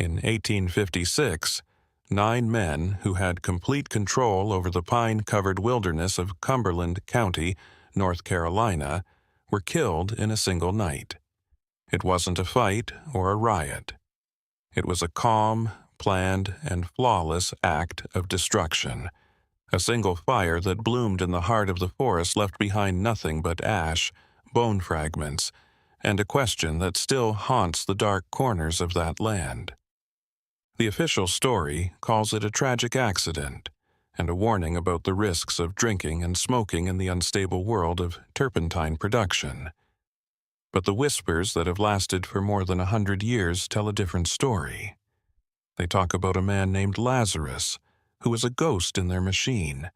In 1856, 9 men who had complete control over the pine-covered wilderness of Cumberland County, North Carolina, were killed in a single night. It wasn't a fight or a riot. It was a calm, planned, and flawless act of destruction. A single fire that bloomed in the heart of the forest left behind nothing but ash, bone fragments, and a question that still haunts the dark corners of that land. The official story calls it a tragic accident and a warning about the risks of drinking and smoking in the unstable world of turpentine production. But the whispers that have lasted for more than 100 years tell a different story. They talk about a man named Lazarus, who was a ghost in their machine,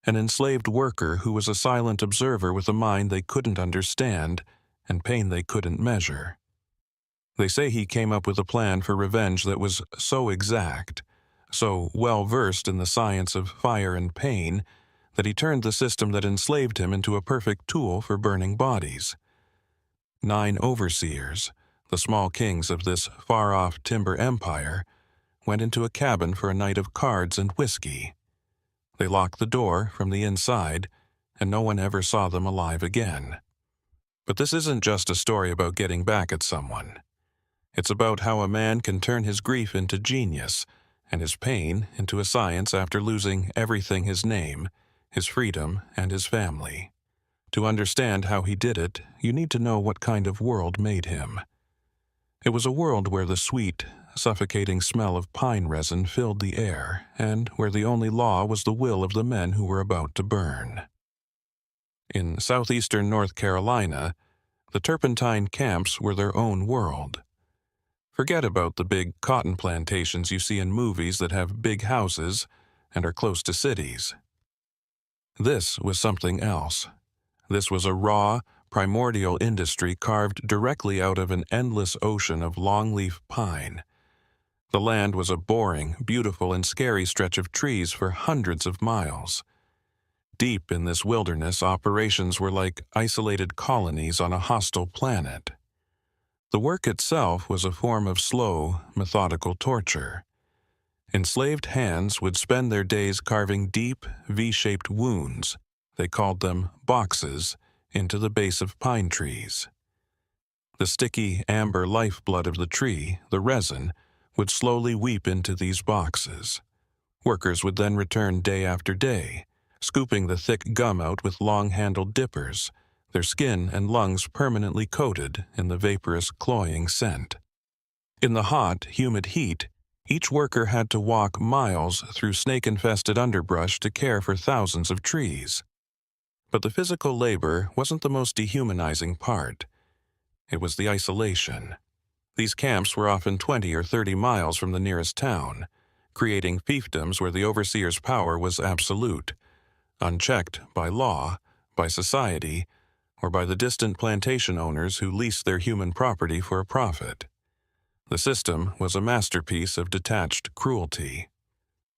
an enslaved worker who was a silent observer with a mind they couldn't understand and pain they couldn't measure. They say he came up with a plan for revenge that was so exact, so well-versed in the science of fire and pain, that he turned the system that enslaved him into a perfect tool for burning bodies. 9 overseers, the small kings of this far-off timber empire, went into a cabin for a night of cards and whiskey. They locked the door from the inside, and no one ever saw them alive again. But this isn't just a story about getting back at someone. It's about how a man can turn his grief into genius and his pain into a science after losing everything: his name, his freedom, and his family. To understand how he did it, you need to know what kind of world made him. It was a world where the sweet, suffocating smell of pine resin filled the air, and where the only law was the will of the men who were about to burn. In southeastern North Carolina, the turpentine camps were their own world. Forget about the big cotton plantations you see in movies that have big houses and are close to cities. This was something else. This was a raw, primordial industry carved directly out of an endless ocean of longleaf pine. The land was a boring, beautiful, and scary stretch of trees for hundreds of miles. Deep in this wilderness, operations were like isolated colonies on a hostile planet. The work itself was a form of slow, methodical torture. Enslaved hands would spend their days carving deep, V-shaped wounds, they called them boxes, into the base of pine trees. The sticky, amber lifeblood of the tree, the resin, would slowly weep into these boxes. Workers would then return day after day, scooping the thick gum out with long-handled dippers, their skin and lungs permanently coated in the vaporous, cloying scent. In the hot, humid heat, each worker had to walk miles through snake-infested underbrush to care for thousands of trees. But the physical labor wasn't the most dehumanizing part. It was the isolation. These camps were often 20 or 30 miles from the nearest town, creating fiefdoms where the overseer's power was absolute, unchecked by law, by society, or by the distant plantation owners who leased their human property for a profit. The system was a masterpiece of detached cruelty.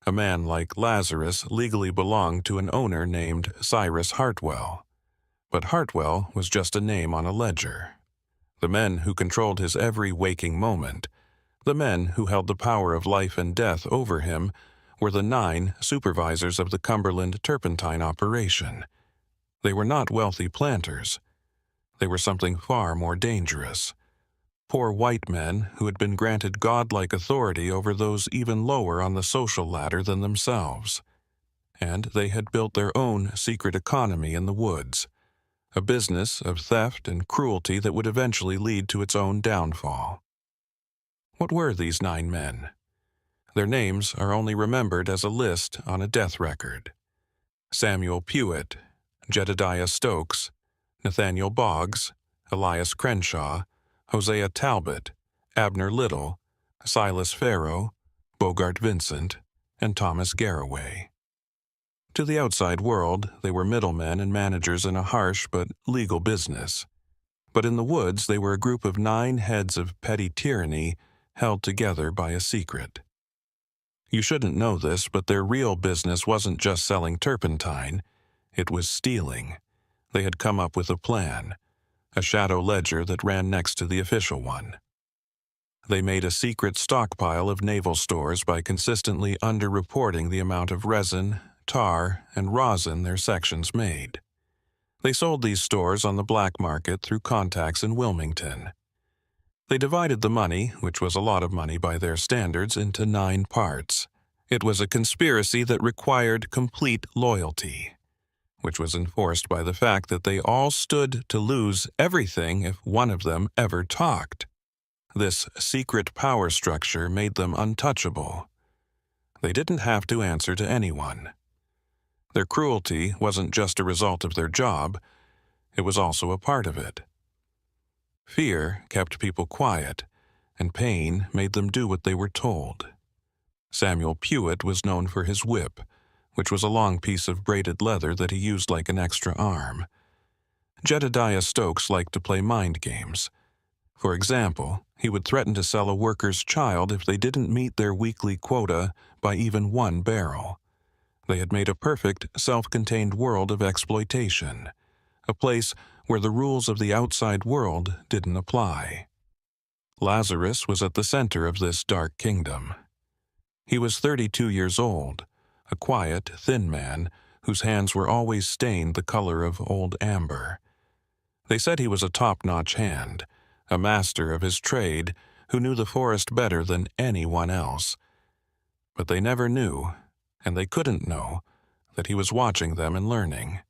A man like Lazarus legally belonged to an owner named Cyrus Hartwell, but Hartwell was just a name on a ledger. The men who controlled his every waking moment, the men who held the power of life and death over him, were the 9 supervisors of the Cumberland turpentine operation. They were not wealthy planters. They were something far more dangerous. Poor white men who had been granted godlike authority over those even lower on the social ladder than themselves. And they had built their own secret economy in the woods, a business of theft and cruelty that would eventually lead to its own downfall. What were these 9 men? Their names are only remembered as a list on a death record. Samuel Pewitt, Jedediah Stokes, Nathaniel Boggs, Elias Crenshaw, Hosea Talbot, Abner Little, Silas Farrow, Bogart Vincent, and Thomas Garraway. To the outside world, they were middlemen and managers in a harsh but legal business. But in the woods, they were a group of 9 heads of petty tyranny held together by a secret. You shouldn't know this, but their real business wasn't just selling turpentine. It was stealing. They had come up with a plan, a shadow ledger that ran next to the official one. They made a secret stockpile of naval stores by consistently underreporting the amount of resin, tar, and rosin their sections made. They sold these stores on the black market through contacts in Wilmington. They divided the money, which was a lot of money by their standards, into 9 parts. It was a conspiracy that required complete loyalty, which was enforced by the fact that they all stood to lose everything if one of them ever talked. This secret power structure made them untouchable. They didn't have to answer to anyone. Their cruelty wasn't just a result of their job, it was also a part of it. Fear kept people quiet, and pain made them do what they were told. Samuel Pewitt was known for his whip, which was a long piece of braided leather that he used like an extra arm. Jedediah Stokes liked to play mind games. For example, he would threaten to sell a worker's child if they didn't meet their weekly quota by even 1 barrel. They had made a perfect, self-contained world of exploitation, a place where the rules of the outside world didn't apply. Lazarus was at the center of this dark kingdom. He was 32 years old, a quiet, thin man whose hands were always stained the color of old amber. They said he was a top-notch hand, a master of his trade who knew the forest better than anyone else. But they never knew, and they couldn't know, that he was watching them and learning.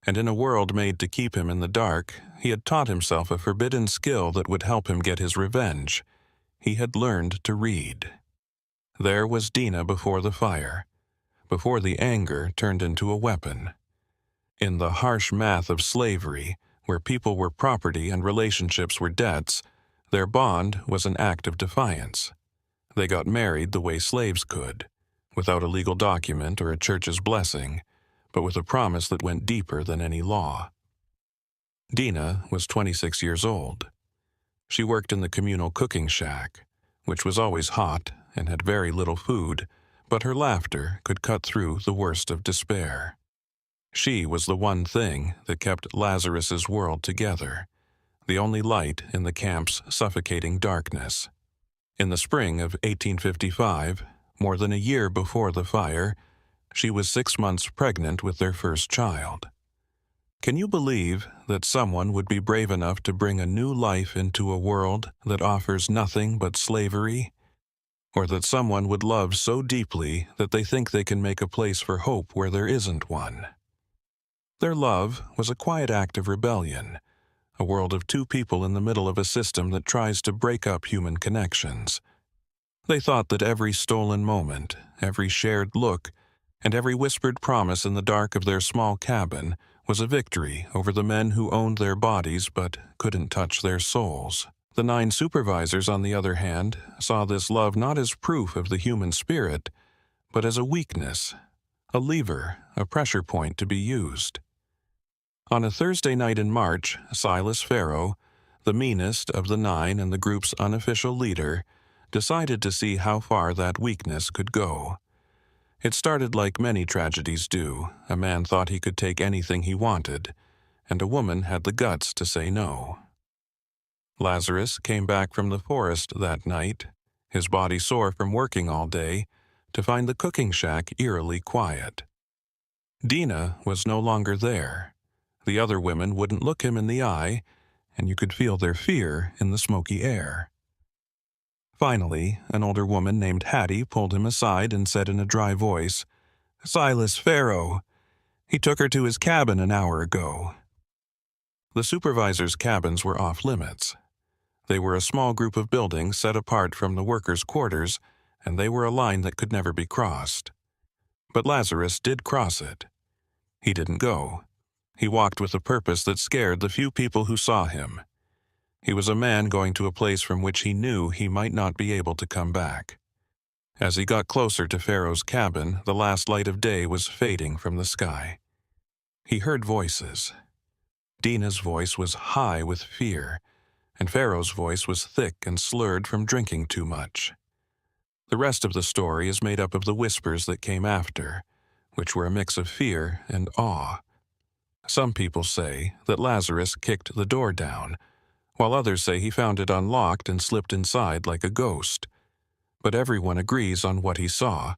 And in a world made to keep him in the dark, he had taught himself a forbidden skill that would help him get his revenge. He had learned to read. There was Dina before the fire, before the anger turned into a weapon. In the harsh math of slavery, where people were property and relationships were debts, their bond was an act of defiance. They got married the way slaves could, without a legal document or a church's blessing, but with a promise that went deeper than any law. Dina was 26 years old. She worked in the communal cooking shack, which was always hot and had very little food, but her laughter could cut through the worst of despair. She was the one thing that kept Lazarus's world together, the only light in the camp's suffocating darkness. In the spring of 1855, more than a year before the fire, she was 6 months pregnant with their first child. Can you believe that someone would be brave enough to bring a new life into a world that offers nothing but slavery? Or that someone would love so deeply that they think they can make a place for hope where there isn't one? Their love was a quiet act of rebellion, a world of 2 people in the middle of a system that tries to break up human connections. They thought that every stolen moment, every shared look, and every whispered promise in the dark of their small cabin was a victory over the men who owned their bodies but couldn't touch their souls. The 9 supervisors, on the other hand, saw this love not as proof of the human spirit, but as a weakness, a lever, a pressure point to be used. On a Thursday night in March, Silas Farrow, the meanest of the 9 and the group's unofficial leader, decided to see how far that weakness could go. It started like many tragedies do. A man thought he could take anything he wanted, and a woman had the guts to say no. Lazarus came back from the forest that night, his body sore from working all day, to find the cooking shack eerily quiet. Dina was no longer there. The other women wouldn't look him in the eye, and you could feel their fear in the smoky air. Finally, an older woman named Hattie pulled him aside and said in a dry voice, "Silas Farrow. He took her to his cabin an hour ago." The supervisors' cabins were off limits. They were a small group of buildings set apart from the workers' quarters, and they were a line that could never be crossed. But Lazarus did cross it. He didn't go. He walked with a purpose that scared the few people who saw him. He was a man going to a place from which he knew he might not be able to come back. As he got closer to Farrow's cabin, the last light of day was fading from the sky. He heard voices. Dina's voice was high with fear, and Farrow's voice was thick and slurred from drinking too much. The rest of the story is made up of the whispers that came after, which were a mix of fear and awe. Some people say that Lazarus kicked the door down, while others say he found it unlocked and slipped inside like a ghost. But everyone agrees on what he saw.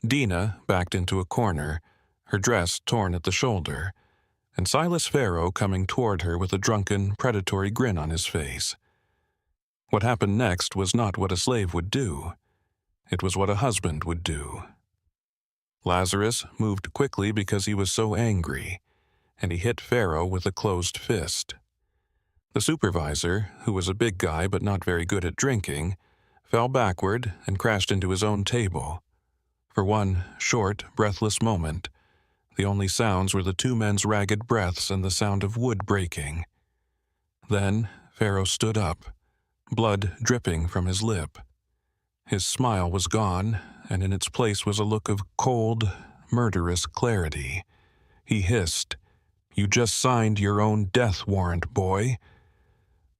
Dina backed into a corner, her dress torn at the shoulder, and Silas Pharaoh coming toward her with a drunken, predatory grin on his face. What happened next was not what a slave would do. It was what a husband would do. Lazarus moved quickly because he was so angry, and he hit Pharaoh with a closed fist. The supervisor, who was a big guy but not very good at drinking, fell backward and crashed into his own table. For one short, breathless moment, the only sounds were the two men's ragged breaths and the sound of wood breaking. Then Pharaoh stood up, blood dripping from his lip. His smile was gone, and in its place was a look of cold, murderous clarity. He hissed, "You just signed your own death warrant, boy."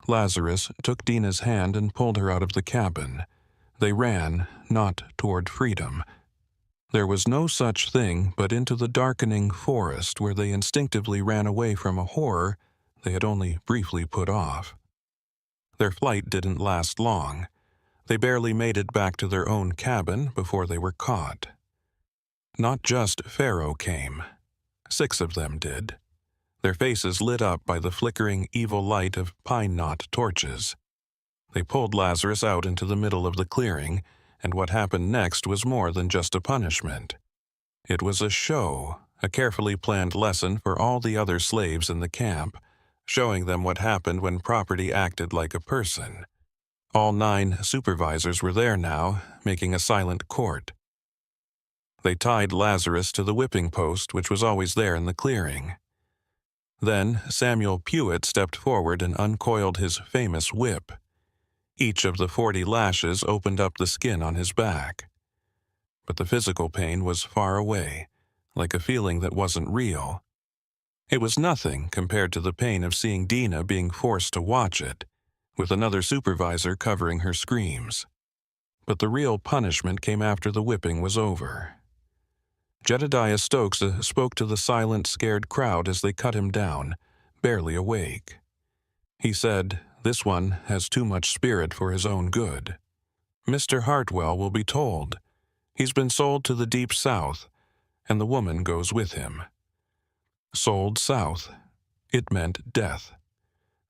Lazarus took Dina's hand and pulled her out of the cabin. They ran, not toward freedom. There was no such thing but into the darkening forest where they instinctively ran away from a horror they had only briefly put off. Their flight didn't last long. They barely made it back to their own cabin before they were caught. Not just Pharaoh came. 6 of them did, their faces lit up by the flickering evil light of pine knot torches. They pulled Lazarus out into the middle of the clearing, and what happened next was more than just a punishment. It was a show, a carefully planned lesson for all the other slaves in the camp, showing them what happened when property acted like a person. All 9 supervisors were there now, making a silent court. They tied Lazarus to the whipping post, which was always there in the clearing. Then Samuel Pewitt stepped forward and uncoiled his famous whip. Each of the 40 lashes opened up the skin on his back. But the physical pain was far away, like a feeling that wasn't real. It was nothing compared to the pain of seeing Dina being forced to watch it, with another supervisor covering her screams. But the real punishment came after the whipping was over. Jedediah Stokes spoke to the silent, scared crowd as they cut him down, barely awake. He said, "This one has too much spirit for his own good. Mr. Hartwell will be told. He's been sold to the Deep South, and the woman goes with him." Sold south. It meant death.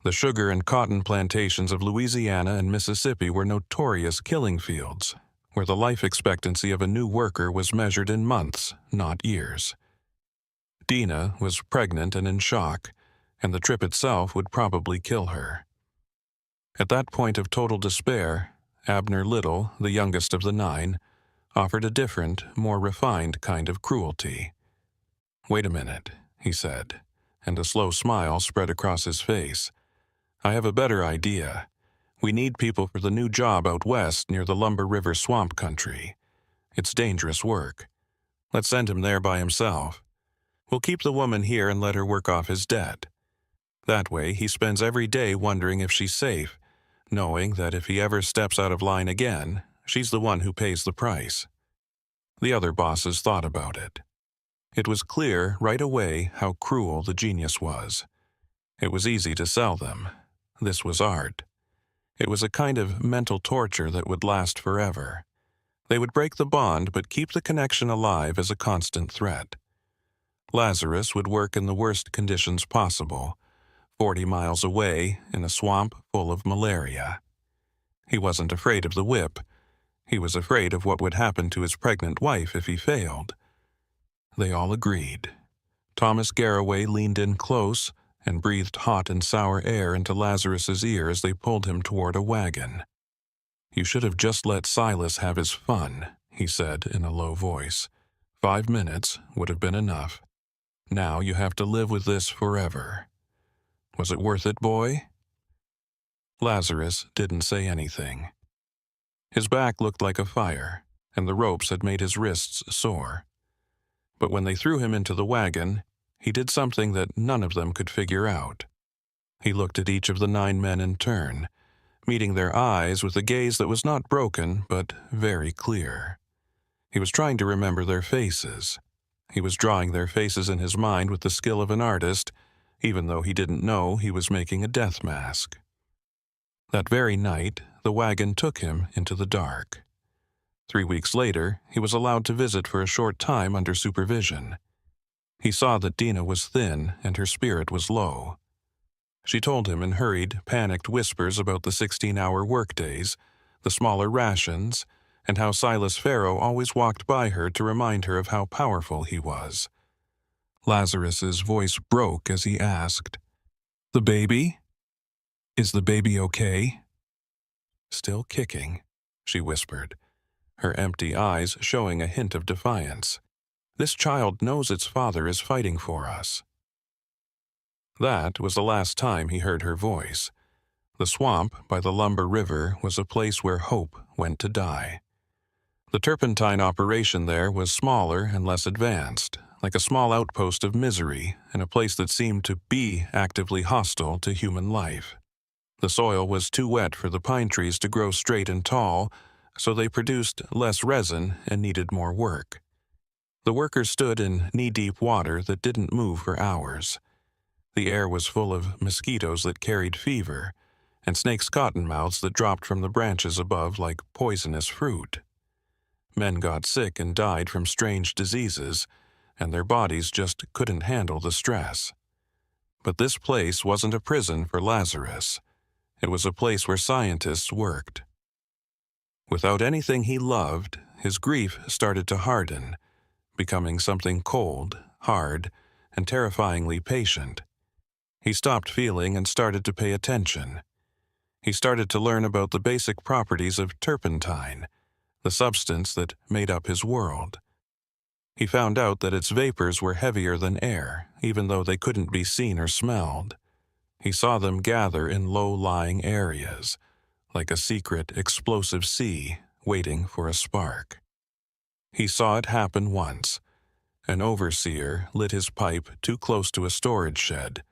The sugar and cotton plantations of Louisiana and Mississippi were notorious killing fields, where the life expectancy of a new worker was measured in months, not years. Dina was pregnant and in shock, and the trip itself would probably kill her. At that point of total despair, Abner Little, the youngest of the 9, offered a different, more refined kind of cruelty. "Wait a minute," he said, and a slow smile spread across his face. "I have a better idea. We need people for the new job out west near the Lumber River swamp country. It's dangerous work. Let's send him there by himself. We'll keep the woman here and let her work off his debt. That way he spends every day wondering if she's safe, knowing that if he ever steps out of line again, she's the one who pays the price." The other bosses thought about it. It was clear right away how cruel the genius was. It was easy to sell them. This was art. It was a kind of mental torture that would last forever. They would break the bond but keep the connection alive as a constant threat. Lazarus would work in the worst conditions possible, 40 miles away in a swamp full of malaria. He wasn't afraid of the whip. He was afraid of what would happen to his pregnant wife if he failed. They all agreed. Thomas Garraway leaned in close and breathed hot and sour air into Lazarus's ear as they pulled him toward a wagon. "You should have just let Silas have his fun," he said in a low voice. 5 minutes would have been enough. Now you have to live with this forever. Was it worth it, boy? Lazarus didn't say anything. His back looked like a fire, and the ropes had made his wrists sore. But when they threw him into the wagon, he did something that none of them could figure out. He looked at each of the 9 men in turn, meeting their eyes with a gaze that was not broken but very clear. He was trying to remember their faces. He was drawing their faces in his mind with the skill of an artist, even though he didn't know he was making a death mask. That very night, the wagon took him into the dark. 3 weeks later, he was allowed to visit for a short time under supervision. He saw that Dina was thin and her spirit was low. She told him in hurried, panicked whispers about the 16-hour workdays, the smaller rations, and how Silas Pharaoh always walked by her to remind her of how powerful he was. Lazarus's voice broke as he asked, "The baby? Is the baby okay?" "Still kicking," she whispered, her empty eyes showing a hint of defiance. "This child knows its father is fighting for us." That was the last time he heard her voice. The swamp by the Lumber River was a place where hope went to die. The turpentine operation there was smaller and less advanced, like a small outpost of misery in a place that seemed to be actively hostile to human life. The soil was too wet for the pine trees to grow straight and tall, so they produced less resin and needed more work. The workers stood in knee-deep water that didn't move for hours. The air was full of mosquitoes that carried fever, and snakes' cottonmouths that dropped from the branches above like poisonous fruit. Men got sick and died from strange diseases, and their bodies just couldn't handle the stress. But this place wasn't a prison for Lazarus. It was a place where scientists worked. Without anything he loved, his grief started to harden, becoming something cold, hard, and terrifyingly patient. He stopped feeling and started to pay attention. He started to learn about the basic properties of turpentine, the substance that made up his world. He found out that its vapors were heavier than air, even though they couldn't be seen or smelled. He saw them gather in low-lying areas, like a secret, explosive sea waiting for a spark. He saw it happen once. An overseer lit his pipe too close to a storage shed,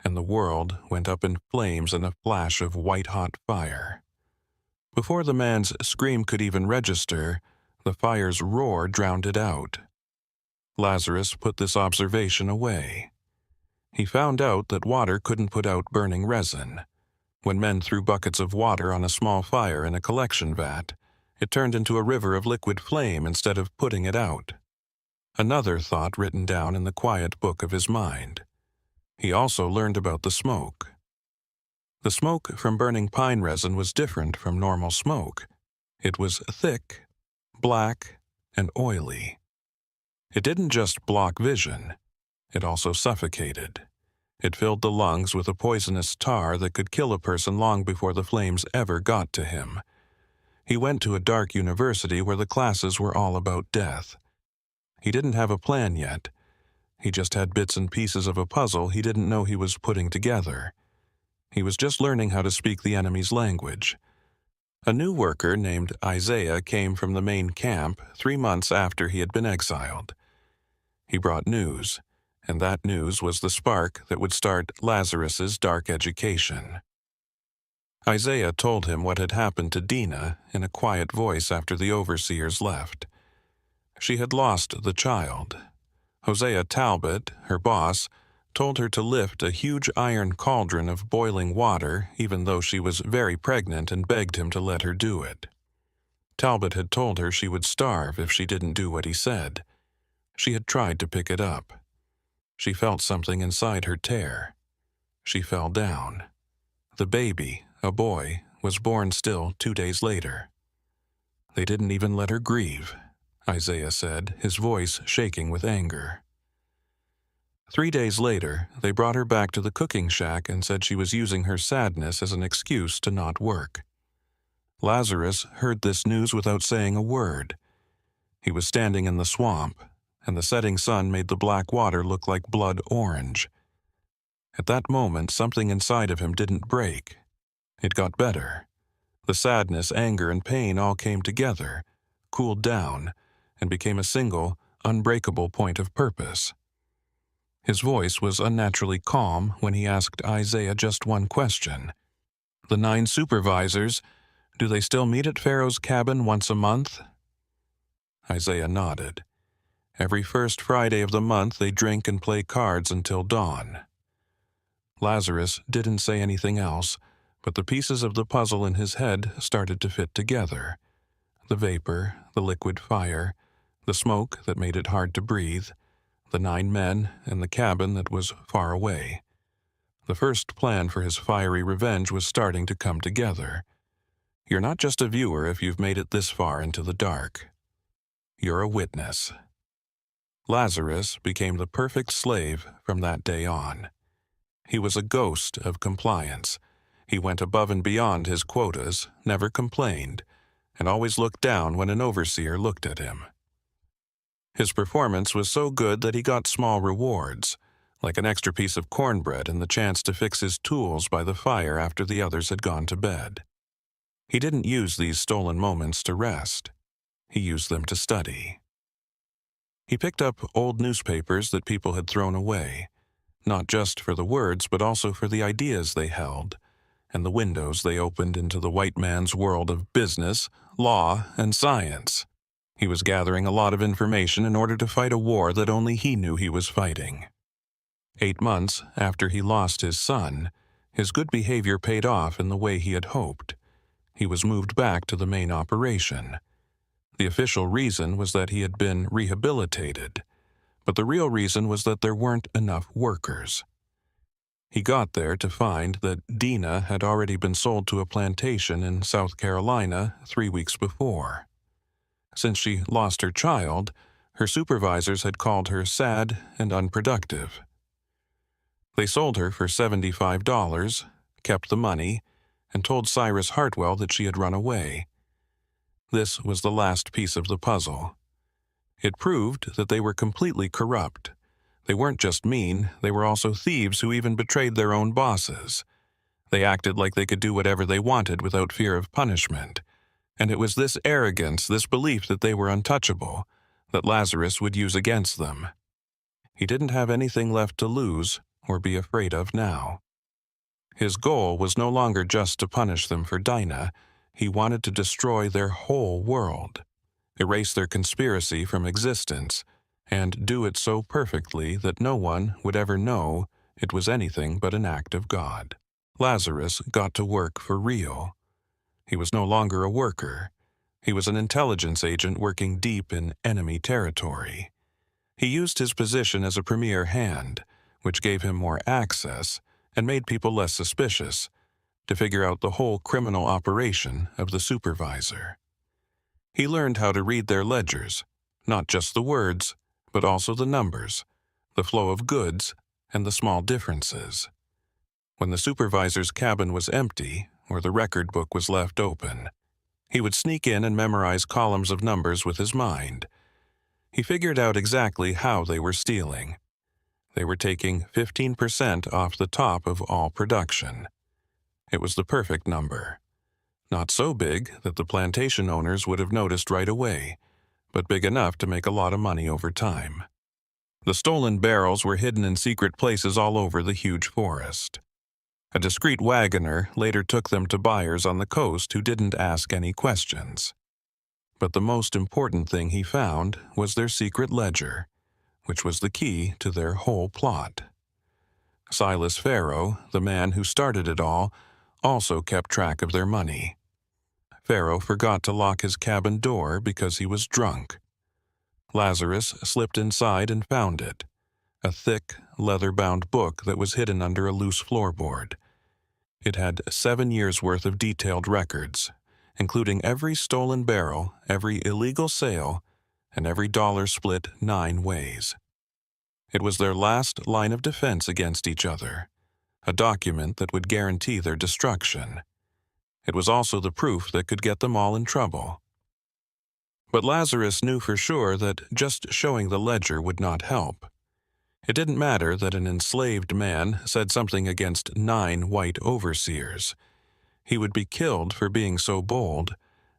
and the world went up in flames in a flash of white-hot fire. Before the man's scream could even register, the fire's roar drowned it out. Lazarus put this observation away. He found out that water couldn't put out burning resin. When men threw buckets of water on a small fire in a collection vat, it turned into a river of liquid flame instead of putting it out. Another thought written down in the quiet book of his mind. He also learned about the smoke. The smoke from burning pine resin was different from normal smoke. It was thick, black, and oily. It didn't just block vision. It also suffocated. It filled the lungs with a poisonous tar that could kill a person long before the flames ever got to him. He went to a dark university where the classes were all about death. He didn't have a plan yet. He just had bits and pieces of a puzzle he didn't know he was putting together. He was just learning how to speak the enemy's language. A new worker named Isaiah came from the main camp 3 months after he had been exiled. He brought news, and that news was the spark that would start Lazarus's dark education. Isaiah told him what had happened to Dina in a quiet voice after the overseers left. She had lost the child. Hosea Talbot, her boss, told her to lift a huge iron cauldron of boiling water even though she was very pregnant and begged him to let her do it. Talbot had told her she would starve if she didn't do what he said. She had tried to pick it up. She felt something inside her tear. She fell down. The baby, a boy, was born still 2 days later. They didn't even let her grieve, Isaiah said, his voice shaking with anger. 3 days later, they brought her back to the cooking shack and said she was using her sadness as an excuse to not work. Lazarus heard this news without saying a word. He was standing in the swamp, and the setting sun made the black water look like blood orange. At that moment, something inside of him didn't break. It got better. The sadness, anger, and pain all came together, cooled down, and became a single, unbreakable point of purpose. His voice was unnaturally calm when he asked Isaiah just one question. "The 9 supervisors, do they still meet at Pharaoh's cabin once a month?" Isaiah nodded. Every first Friday of the month they drink and play cards until dawn. Lazarus didn't say anything else, But the pieces of the puzzle in his head started to fit together. The vapor, the liquid fire, the smoke that made it hard to breathe, the 9 men, and the cabin that was far away. The first plan for his fiery revenge was starting to come together. You're not just a viewer if you've made it this far into the dark. You're a witness. Lazarus became the perfect slave from that day on. He was a ghost of compliance. He went above and beyond his quotas, never complained, and always looked down when an overseer looked at him. His performance was so good that he got small rewards, like an extra piece of cornbread and the chance to fix his tools by the fire after the others had gone to bed. He didn't use these stolen moments to rest. He used them to study. He picked up old newspapers that people had thrown away, not just for the words but also for the ideas they held, and the windows they opened into the white man's world of business, law, and science. He was gathering a lot of information in order to fight a war that only he knew he was fighting. 8 months after he lost his son, his good behavior paid off in the way he had hoped. He was moved back to the main operation. The official reason was that he had been rehabilitated, but the real reason was that there weren't enough workers. He got there to find that Dina had already been sold to a plantation in South Carolina 3 weeks before. Since she lost her child, her supervisors had called her sad and unproductive. They sold her for $75, kept the money, and told Cyrus Hartwell that she had run away. This was the last piece of the puzzle. It proved that they were completely corrupt. They weren't just mean, they were also thieves who even betrayed their own bosses. They acted like they could do whatever they wanted without fear of punishment. And it was this arrogance, this belief that they were untouchable, that Lazarus would use against them. He didn't have anything left to lose or be afraid of now. His goal was no longer just to punish them for Dinah. He wanted to destroy their whole world, erase their conspiracy from existence, and do it so perfectly that no one would ever know it was anything but an act of God. Lazarus got to work for real. He was no longer a worker. He was an intelligence agent working deep in enemy territory. He used his position as a premier hand, which gave him more access and made people less suspicious, to figure out the whole criminal operation of the supervisor. He learned how to read their ledgers, not just the words, but also the numbers, the flow of goods, and the small differences. When the supervisor's cabin was empty, or the record book was left open, he would sneak in and memorize columns of numbers with his mind. He figured out exactly how they were stealing. They were taking 15% off the top of all production. It was the perfect number. Not so big that the plantation owners would have noticed right away, but big enough to make a lot of money over time. The stolen barrels were hidden in secret places all over the huge forest. A discreet wagoner later took them to buyers on the coast who didn't ask any questions. But the most important thing he found was their secret ledger, which was the key to their whole plot. Silas Farrow, the man who started it all, also kept track of their money. Farrow forgot to lock his cabin door because he was drunk. Lazarus slipped inside and found it, a thick, leather-bound book that was hidden under a loose floorboard. It had 7 years' worth of detailed records, including every stolen barrel, every illegal sale, and every dollar split 9 ways. It was their last line of defense against each other, a document that would guarantee their destruction. It was also the proof that could get them all in trouble. But Lazarus knew for sure that just showing the ledger would not help. It didn't matter that an enslaved man said something against 9 white overseers. He would be killed for being so bold,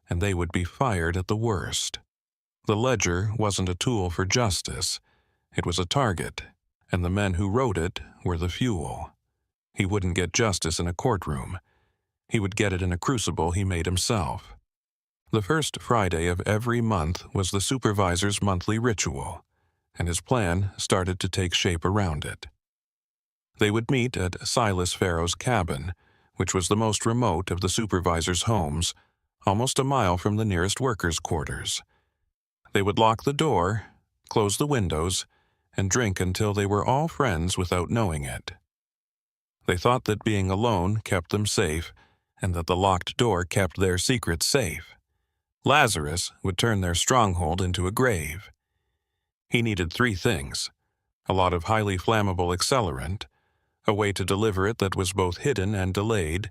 and they would be fired at the worst. The ledger wasn't a tool for justice. It was a target, and the men who wrote it were the fuel. He wouldn't get justice in a courtroom. He would get it in a crucible he made himself. The first Friday of every month was the supervisor's monthly ritual, and his plan started to take shape around it. They would meet at Silas Farrow's cabin, which was the most remote of the supervisor's homes, almost a mile from the nearest workers' quarters. They would lock the door, close the windows, and drink until they were all friends without knowing it. They thought that being alone kept them safe, and that the locked door kept their secrets safe. Lazarus would turn their stronghold into a grave. He needed 3 things: a lot of highly flammable accelerant, a way to deliver it that was both hidden and delayed,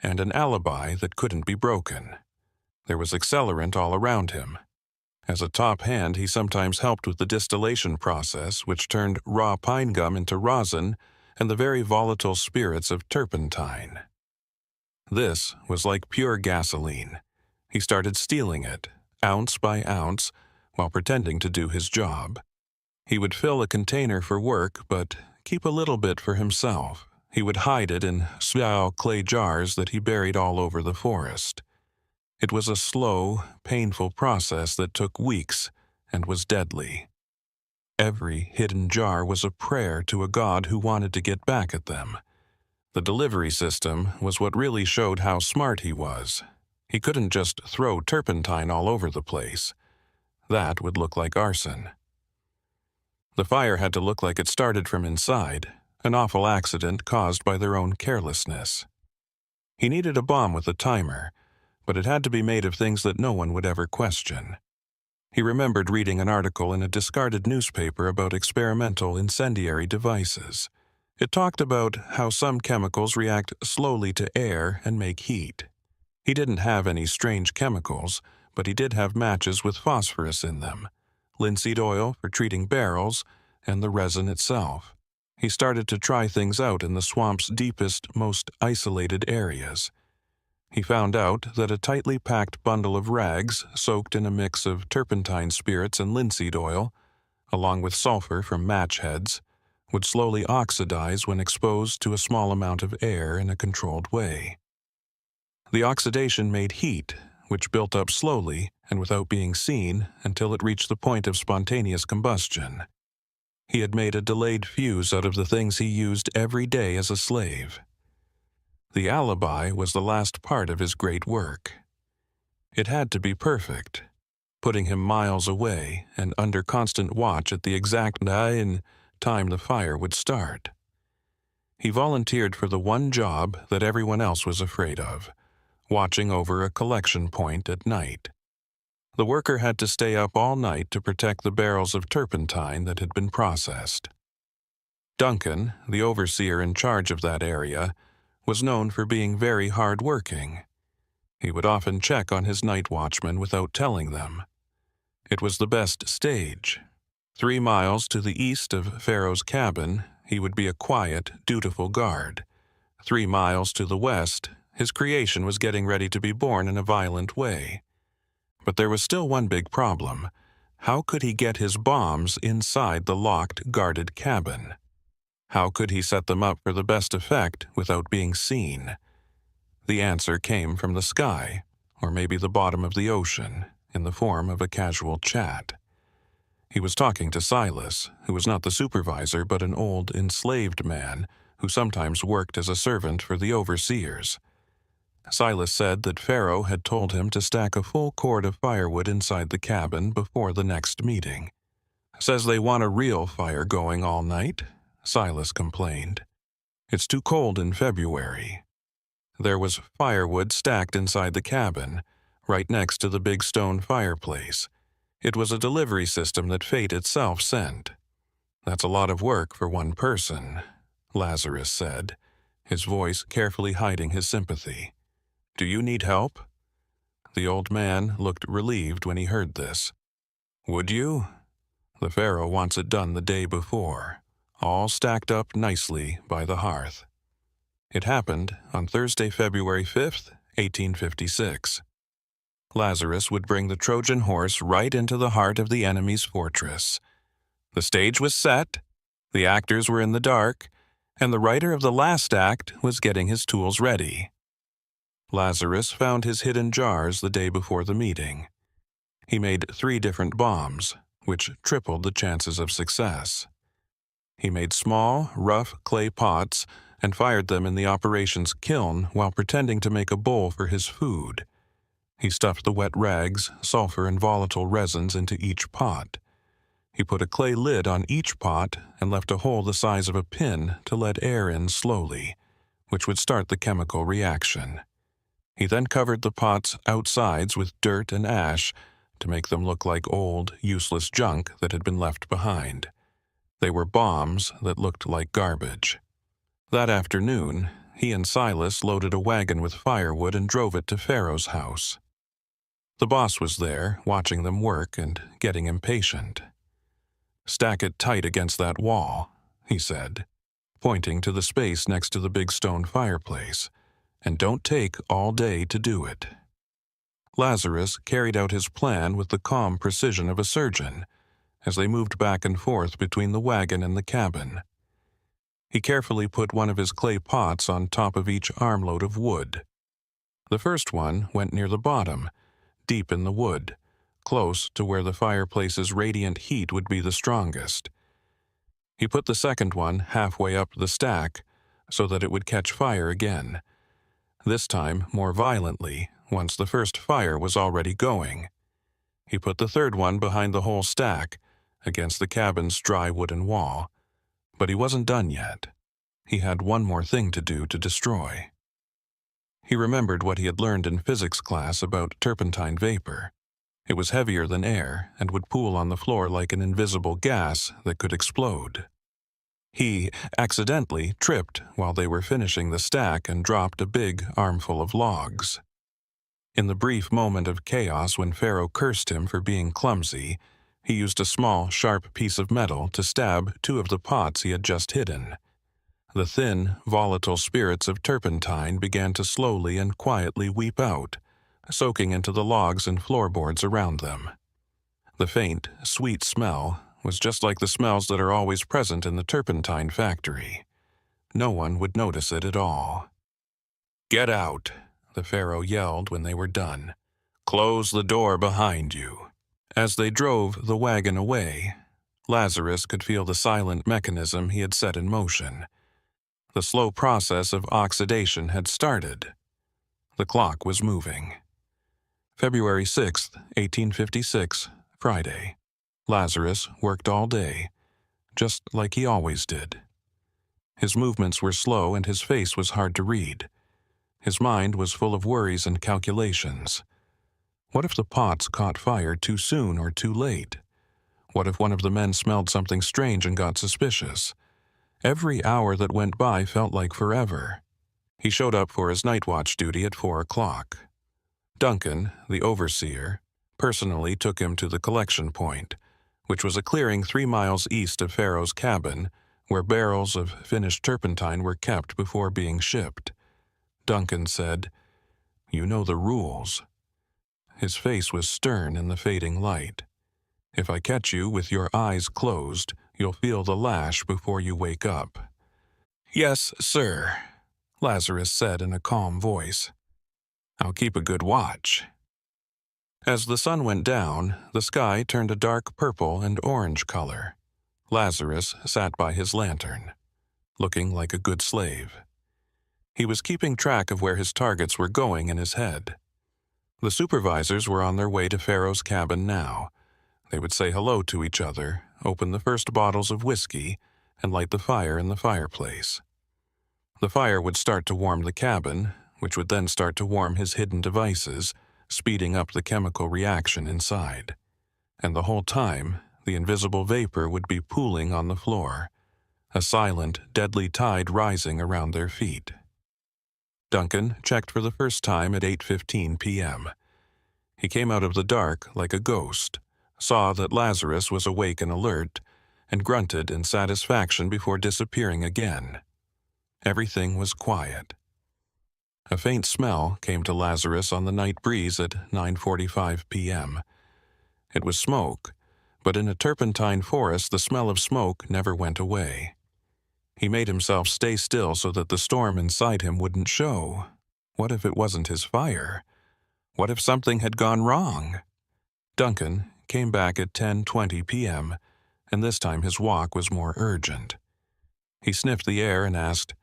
and an alibi that couldn't be broken. There was accelerant all around him. As a top hand, he sometimes helped with the distillation process, which turned raw pine gum into rosin and the very volatile spirits of turpentine. This was like pure gasoline. He started stealing it, ounce by ounce, while pretending to do his job. He would fill a container for work, but keep a little bit for himself. He would hide it in small clay jars that he buried all over the forest. It was a slow, painful process that took weeks and was deadly. Every hidden jar was a prayer to a god who wanted to get back at them. The delivery system was what really showed how smart he was. He couldn't just throw turpentine all over the place. That would look like arson. The fire had to look like it started from inside, an awful accident caused by their own carelessness. He needed a bomb with a timer, but it had to be made of things that no one would ever question. He remembered reading an article in a discarded newspaper about experimental incendiary devices. It talked about how some chemicals react slowly to air and make heat. He didn't have any strange chemicals, but he did have matches with phosphorus in them, linseed oil for treating barrels, and the resin itself. He started to try things out in the swamp's deepest, most isolated areas. He found out that a tightly packed bundle of rags soaked in a mix of turpentine spirits and linseed oil, along with sulfur from match heads, would slowly oxidize when exposed to a small amount of air in a controlled way. The oxidation made heat, which built up slowly and without being seen until it reached the point of spontaneous combustion. He had made a delayed fuse out of the things he used every day as a slave. The alibi was the last part of his great work. It had to be perfect, putting him miles away and under constant watch at the exact time the fire would start. He volunteered for the one job that everyone else was afraid of, watching over a collection point at night. The worker had to stay up all night to protect the barrels of turpentine that had been processed. Duncan, the overseer in charge of that area, was known for being very hard-working. He would often check on his night watchmen without telling them. It was the best stage. 3 miles to the east of Pharaoh's cabin, he would be a quiet, dutiful guard. 3 miles to the west, his creation was getting ready to be born in a violent way. But there was still one big problem. How could he get his bombs inside the locked, guarded cabin? How could he set them up for the best effect without being seen? The answer came from the sky, or maybe the bottom of the ocean, in the form of a casual chat. He was talking to Silas, who was not the supervisor but an old, enslaved man who sometimes worked as a servant for the overseers. Silas said that Pharaoh had told him to stack a full cord of firewood inside the cabin before the next meeting. "Says they want a real fire going all night," Silas complained. "It's too cold in February." There was firewood stacked inside the cabin, right next to the big stone fireplace. It was a delivery system that fate itself sent. "That's a lot of work for one person," Lazarus said, his voice carefully hiding his sympathy. "Do you need help?" The old man looked relieved when he heard this. "Would you? The Pharaoh wants it done the day before, all stacked up nicely by the hearth." It happened on Thursday, February 5th, 1856. Lazarus would bring the Trojan horse right into the heart of the enemy's fortress. The stage was set, the actors were in the dark, and the writer of the last act was getting his tools ready. Lazarus found his hidden jars the day before the meeting. He made 3 different bombs, which tripled the chances of success. He made small, rough clay pots and fired them in the operation's kiln while pretending to make a bowl for his food. He stuffed the wet rags, sulfur, and volatile resins into each pot. He put a clay lid on each pot and left a hole the size of a pin to let air in slowly, which would start the chemical reaction. He then covered the pot's outsides with dirt and ash to make them look like old, useless junk that had been left behind. They were bombs that looked like garbage. That afternoon, he and Silas loaded a wagon with firewood and drove it to Pharaoh's house. The boss was there, watching them work and getting impatient. "Stack it tight against that wall," he said, pointing to the space next to the big stone fireplace, "and don't take all day to do it." Lazarus carried out his plan with the calm precision of a surgeon as they moved back and forth between the wagon and the cabin. He carefully put one of his clay pots on top of each armload of wood. The first one went near the bottom, deep in the wood, close to where the fireplace's radiant heat would be the strongest. He put the second one halfway up the stack so that it would catch fire again, this time more violently once the first fire was already going. He put the third one behind the whole stack, against the cabin's dry wooden wall, but he wasn't done yet. He had one more thing to do to destroy. He remembered what he had learned in physics class about turpentine vapor. It was heavier than air and would pool on the floor like an invisible gas that could explode. He accidentally tripped while they were finishing the stack and dropped a big armful of logs. In the brief moment of chaos when Pharaoh cursed him for being clumsy, he used a small, sharp piece of metal to stab two of the pots he had just hidden. The thin, volatile spirits of turpentine began to slowly and quietly weep out, soaking into the logs and floorboards around them. The faint, sweet smell was just like the smells that are always present in the turpentine factory. No one would notice it at all. "Get out," the Pharaoh yelled when they were done. "Close the door behind you." As they drove the wagon away, Lazarus could feel the silent mechanism he had set in motion. The slow process of oxidation had started. The clock was moving. February 6th, 1856, Friday. Lazarus worked all day, just like he always did. His movements were slow and his face was hard to read. His mind was full of worries and calculations. What if the pots caught fire too soon or too late? What if one of the men smelled something strange and got suspicious? Every hour that went by felt like forever. He showed up for his night watch duty at 4 o'clock. Duncan, the overseer, personally took him to the collection point, which was a clearing 3 miles east of Pharaoh's cabin, where barrels of finished turpentine were kept before being shipped. Duncan said, "You know the rules." His face was stern in the fading light. "If I catch you with your eyes closed, you'll feel the lash before you wake up." "Yes, sir," Lazarus said in a calm voice. "I'll keep a good watch." As the sun went down, the sky turned a dark purple and orange color. Lazarus sat by his lantern, looking like a good slave. He was keeping track of where his targets were going in his head. The supervisors were on their way to Pharaoh's cabin now. They would say hello to each other, open the first bottles of whiskey, and light the fire in the fireplace. The fire would start to warm the cabin, which would then start to warm his hidden devices, speeding up the chemical reaction inside. And the whole time, the invisible vapor would be pooling on the floor, a silent, deadly tide rising around their feet. Duncan checked for the first time at 8:15 p.m. He came out of the dark like a ghost, saw that Lazarus was awake and alert, and grunted in satisfaction before disappearing again. Everything was quiet. A faint smell came to Lazarus on the night breeze at 9:45 p.m. It was smoke, but in a turpentine forest the smell of smoke never went away. He made himself stay still so that the storm inside him wouldn't show. What if it wasn't his fire? What if something had gone wrong? Duncan came back at 10:20 p.m., and this time his walk was more urgent. He sniffed the air and asked,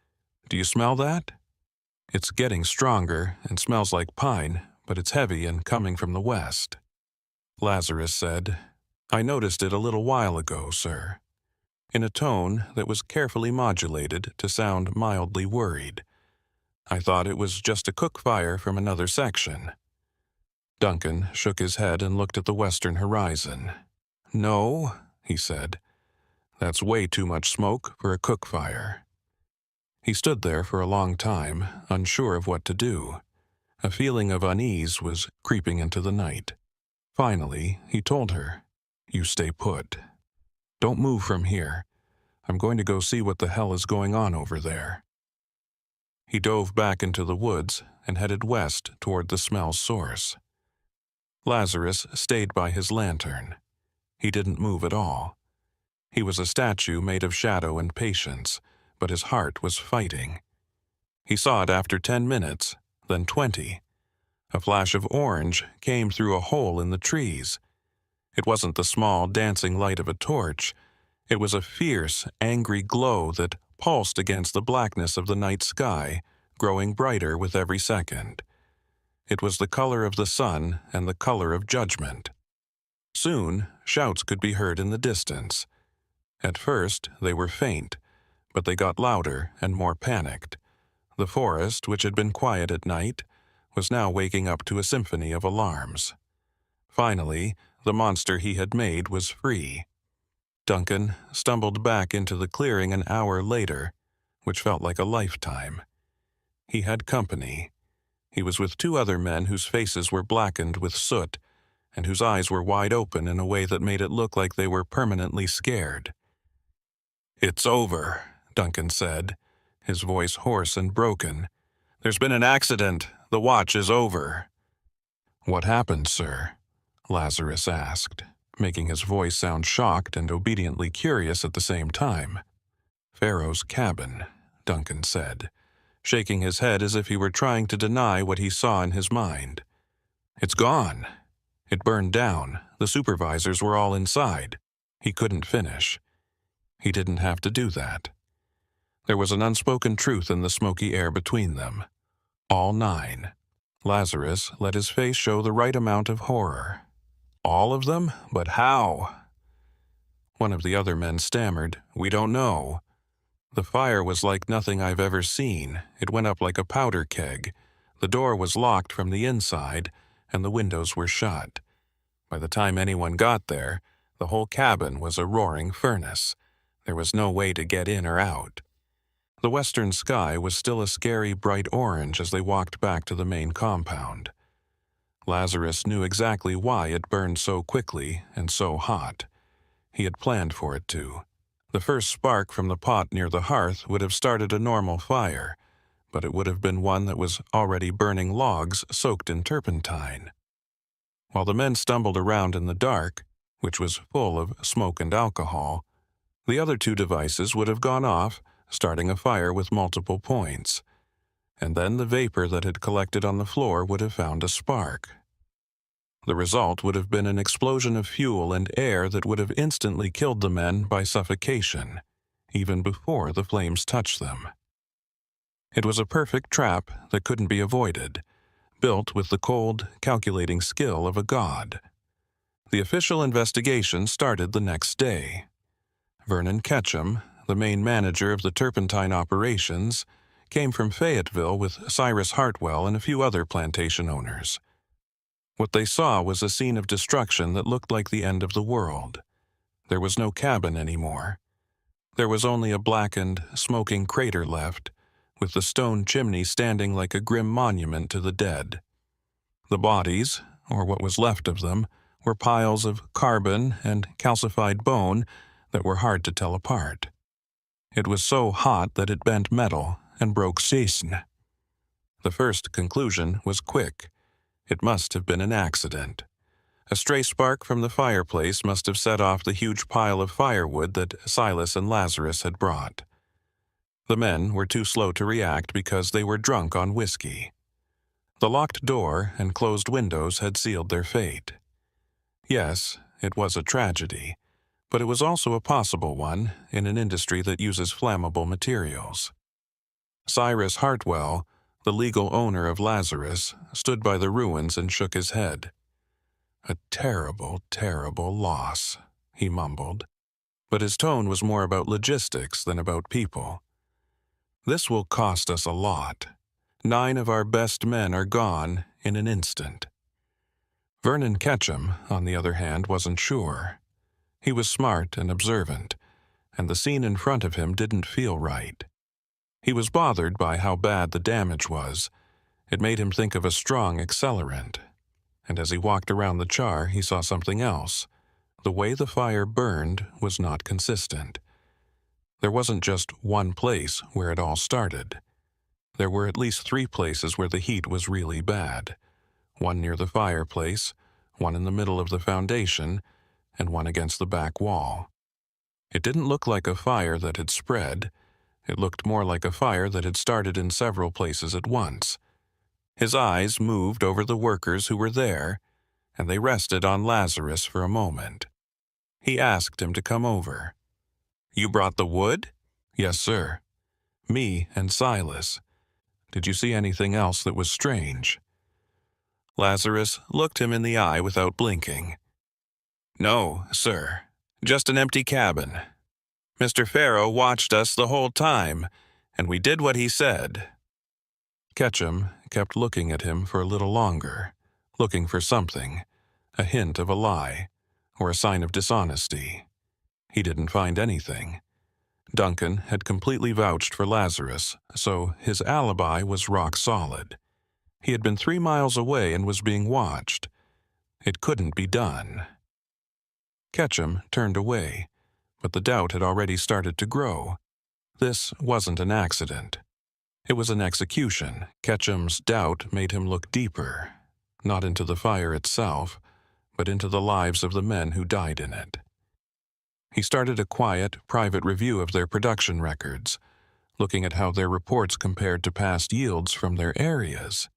Do you smell that? It's getting stronger and smells like pine, but it's heavy and coming from the west. Lazarus said, I noticed it a little while ago, sir, in a tone that was carefully modulated to sound mildly worried. I thought it was just a cook fire from another section. Duncan shook his head and looked at the western horizon. No, he said. That's way too much smoke for a cook fire. He stood there for a long time, unsure of what to do. A feeling of unease was creeping into the night. Finally, he told her, You stay put. Don't move from here. I'm going to go see what the hell is going on over there. He dove back into the woods and headed west toward the smell's source. Lazarus stayed by his lantern. He didn't move at all. He was a statue made of shadow and patience, but his heart was fighting. He saw it after 10 minutes, then 20. A flash of orange came through a hole in the trees. It wasn't the small, dancing light of a torch. It was a fierce, angry glow that pulsed against the blackness of the night sky, growing brighter with every second. It was the color of the sun and the color of judgment. Soon, shouts could be heard in the distance. At first, they were faint, but they got louder and more panicked. The forest, which had been quiet at night, was now waking up to a symphony of alarms. Finally, the monster he had made was free. Duncan stumbled back into the clearing an hour later, which felt like a lifetime. He had company. He was with 2 other men whose faces were blackened with soot and whose eyes were wide open in a way that made it look like they were permanently scared. It's over, Duncan said, his voice hoarse and broken. There's been an accident. The watch is over. What happened, sir? Lazarus asked, making his voice sound shocked and obediently curious at the same time. Pharaoh's cabin, Duncan said, shaking his head as if he were trying to deny what he saw in his mind. It's gone. It burned down. The supervisors were all inside. He couldn't finish. He didn't have to do that. There was an unspoken truth in the smoky air between them. All 9. Lazarus let his face show the right amount of horror. All of them? But how? One of the other men stammered, We don't know. The fire was like nothing I've ever seen. It went up like a powder keg. The door was locked from the inside, and the windows were shut. By the time anyone got there, the whole cabin was a roaring furnace. There was no way to get in or out. The western sky was still a scary bright orange as they walked back to the main compound. Lazarus knew exactly why it burned so quickly and so hot. He had planned for it to. The first spark from the pot near the hearth would have started a normal fire, but it would have been one that was already burning logs soaked in turpentine. While the men stumbled around in the dark, which was full of smoke and alcohol, the other 2 devices would have gone off, starting a fire with multiple points. And then the vapor that had collected on the floor would have found a spark. The result would have been an explosion of fuel and air that would have instantly killed the men by suffocation, even before the flames touched them. It was a perfect trap that couldn't be avoided, built with the cold, calculating skill of a god. The official investigation started the next day. Vernon Ketchum, the main manager of the turpentine operations, came from Fayetteville with Cyrus Hartwell and a few other plantation owners. What they saw was a scene of destruction that looked like the end of the world. There was no cabin anymore. There was only a blackened, smoking crater left, with the stone chimney standing like a grim monument to the dead. The bodies, or what was left of them, were piles of carbon and calcified bone that were hard to tell apart. It was so hot that it bent metal and broke cistern. The first conclusion was quick. It must have been an accident. A stray spark from the fireplace must have set off the huge pile of firewood that Silas and Lazarus had brought. The men were too slow to react because they were drunk on whiskey. The locked door and closed windows had sealed their fate. Yes, it was a tragedy, but it was also a possible one in an industry that uses flammable materials. Cyrus Hartwell, the legal owner of Lazarus, stood by the ruins and shook his head. "A terrible, terrible loss," he mumbled, but his tone was more about logistics than about people. "This will cost us a lot. 9 of our best men are gone in an instant." Vernon Ketchum, on the other hand, wasn't sure. He was smart and observant, and the scene in front of him didn't feel right. He was bothered by how bad the damage was. It made him think of a strong accelerant. And as he walked around the char, he saw something else. The way the fire burned was not consistent. There wasn't just one place where it all started. There were at least 3 places where the heat was really bad. One near the fireplace, one in the middle of the foundation, and one against the back wall. It didn't look like a fire that had spread. It looked more like a fire that had started in several places at once. His eyes moved over the workers who were there, and they rested on Lazarus for a moment. He asked him to come over. "You brought the wood?" "Yes, sir. Me and Silas. Did you see anything else that was strange?" Lazarus looked him in the eye without blinking. "No, sir. Just an empty cabin. Mr. Farrow watched us the whole time, and we did what he said." Ketchum kept looking at him for a little longer, looking for something, a hint of a lie, or a sign of dishonesty. He didn't find anything. Duncan had completely vouched for Lazarus, so his alibi was rock solid. He had been 3 miles away and was being watched. It couldn't be done. Ketchum turned away, but the doubt had already started to grow. This wasn't an accident. It was an execution. Ketchum's doubt made him look deeper, not into the fire itself, but into the lives of the men who died in it. He started a quiet, private review of their production records, looking at how their reports compared to past yields from their areas.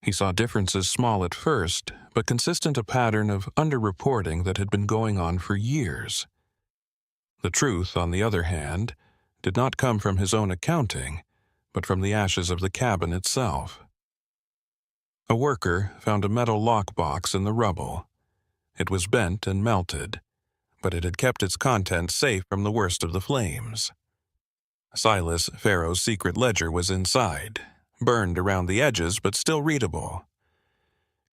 He saw differences small at first, but consistent a pattern of underreporting that had been going on for years. The truth, on the other hand, did not come from his own accounting, but from the ashes of the cabin itself. A worker found a metal lockbox in the rubble. It was bent and melted, but it had kept its contents safe from the worst of the flames. Silas Farrow's secret ledger was inside, burned around the edges but still readable.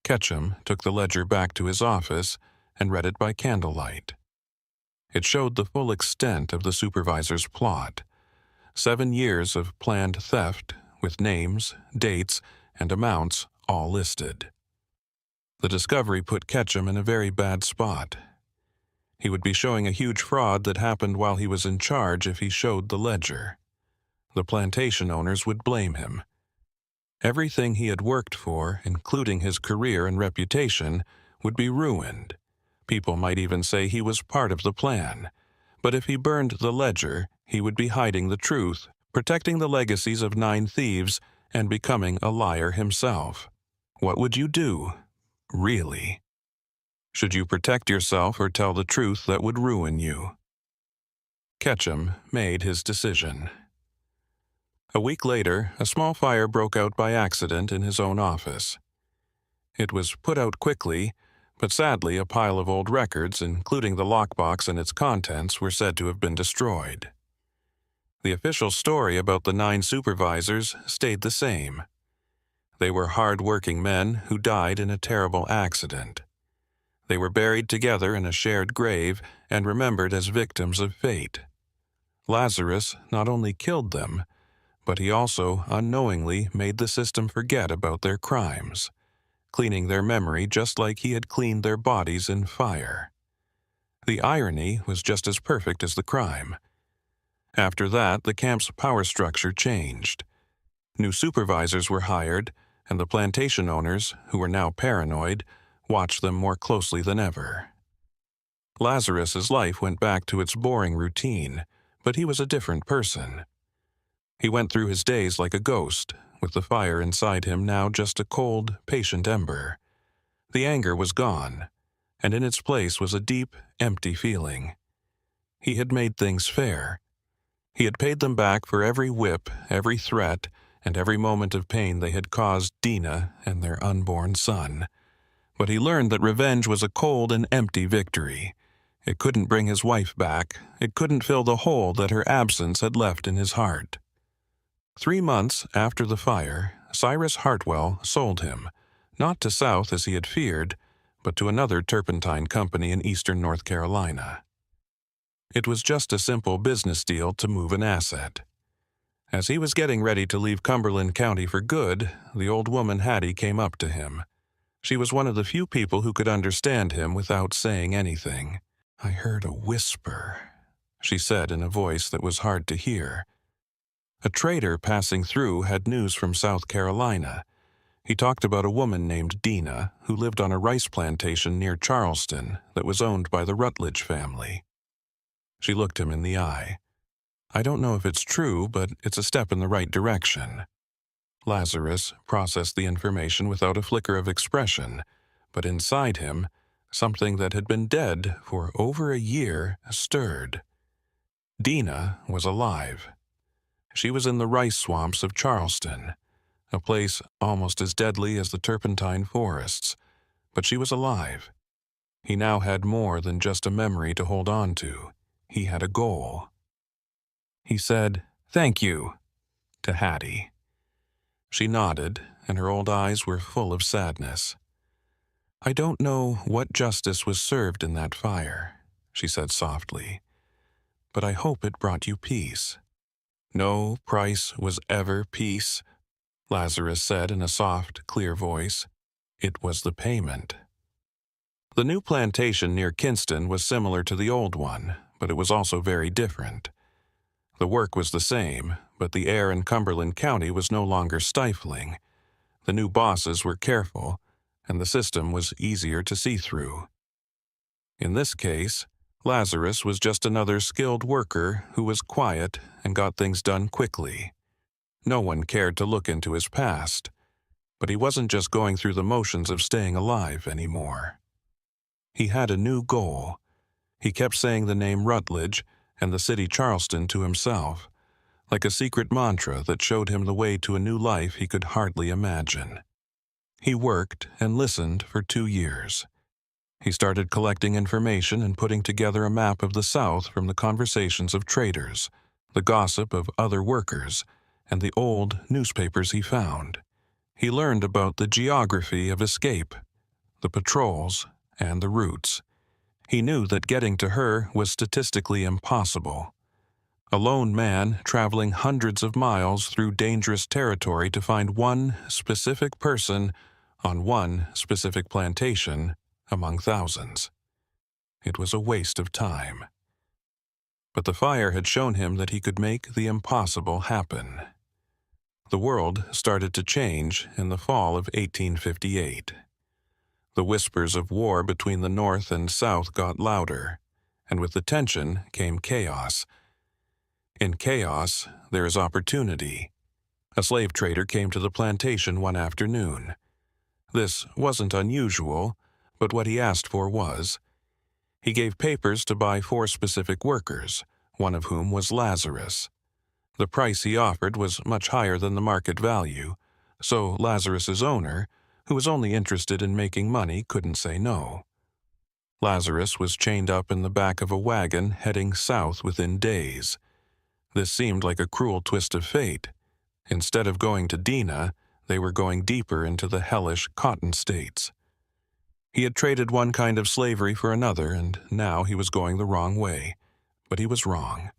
Ketchum took the ledger back to his office and read it by candlelight. It showed the full extent of the supervisor's plot. 7 years of planned theft, with names, dates, and amounts all listed. The discovery put Ketchum in a very bad spot. He would be showing a huge fraud that happened while he was in charge if he showed the ledger. The plantation owners would blame him. Everything he had worked for, including his career and reputation, would be ruined. People might even say he was part of the plan. But if he burned the ledger, he would be hiding the truth, protecting the legacies of 9 thieves, and becoming a liar himself. What would you do? Really? Should you protect yourself or tell the truth that would ruin you? Ketchum made his decision. A week later, a small fire broke out by accident in his own office. It was put out quickly, but sadly a pile of old records, including the lockbox and its contents, were said to have been destroyed. The official story about the 9 supervisors stayed the same. They were hard-working men who died in a terrible accident. They were buried together in a shared grave and remembered as victims of fate. Lazarus not only killed them, but he also unknowingly made the system forget about their crimes, cleaning their memory just like he had cleaned their bodies in fire. The irony was just as perfect as the crime. After that, the camp's power structure changed. New supervisors were hired, and the plantation owners, who were now paranoid, watched them more closely than ever. Lazarus's life went back to its boring routine, but he was a different person. He went through his days like a ghost, with the fire inside him now just a cold, patient ember. The anger was gone, and in its place was a deep, empty feeling. He had made things fair. He had paid them back for every whip, every threat, and every moment of pain they had caused Dina and their unborn son. But he learned that revenge was a cold and empty victory. It couldn't bring his wife back. It couldn't fill the hole that her absence had left in his heart. 3 months after the fire, Cyrus Hartwell sold him, not to South as he had feared, but to another turpentine company in eastern North Carolina. It was just a simple business deal to move an asset. As he was getting ready to leave Cumberland County for good, the old woman Hattie came up to him. She was one of the few people who could understand him without saying anything. "I heard a whisper," she said in a voice that was hard to hear. A trader passing through had news from South Carolina. He talked about a woman named Dina who lived on a rice plantation near Charleston that was owned by the Rutledge family. She looked him in the eye. "I don't know if it's true, but it's a step in the right direction." Lazarus processed the information without a flicker of expression, but inside him, something that had been dead for over a year stirred. Dina was alive. She was in the rice swamps of Charleston, a place almost as deadly as the turpentine forests, but she was alive. He now had more than just a memory to hold on to. He had a goal. He said, "Thank you," to Hattie. She nodded, and her old eyes were full of sadness. "I don't know what justice was served in that fire," she said softly, "but I hope it brought you peace." "No price was ever peace," Lazarus said in a soft, clear voice. "It was the payment." The new plantation near Kinston was similar to the old one, but it was also very different. The work was the same, but the air in Cumberland County was no longer stifling. The new bosses were careful, and the system was easier to see through. In this case, Lazarus was just another skilled worker who was quiet and got things done quickly. No one cared to look into his past, but he wasn't just going through the motions of staying alive anymore. He had a new goal. He kept saying the name Rutledge and the city Charleston to himself, like a secret mantra that showed him the way to a new life he could hardly imagine. He worked and listened for 2 years. He started collecting information and putting together a map of the South from the conversations of traders, the gossip of other workers, and the old newspapers he found. He learned about the geography of escape, the patrols, and the routes. He knew that getting to her was statistically impossible. A lone man traveling hundreds of miles through dangerous territory to find one specific person on one specific plantation among thousands. It was a waste of time. But the fire had shown him that he could make the impossible happen. The world started to change in the fall of 1858. The whispers of war between the North and South got louder, and with the tension came chaos. In chaos, there is opportunity. A slave trader came to the plantation one afternoon. This wasn't unusual, but what he asked for was. He gave papers to buy 4 specific workers, one of whom was Lazarus. The price he offered was much higher than the market value, so Lazarus's owner, who was only interested in making money, couldn't say no. Lazarus was chained up in the back of a wagon heading south within days. This seemed like a cruel twist of fate. Instead of going to Dina, they were going deeper into the hellish cotton states. He had traded one kind of slavery for another, and now he was going the wrong way. But he was wrong.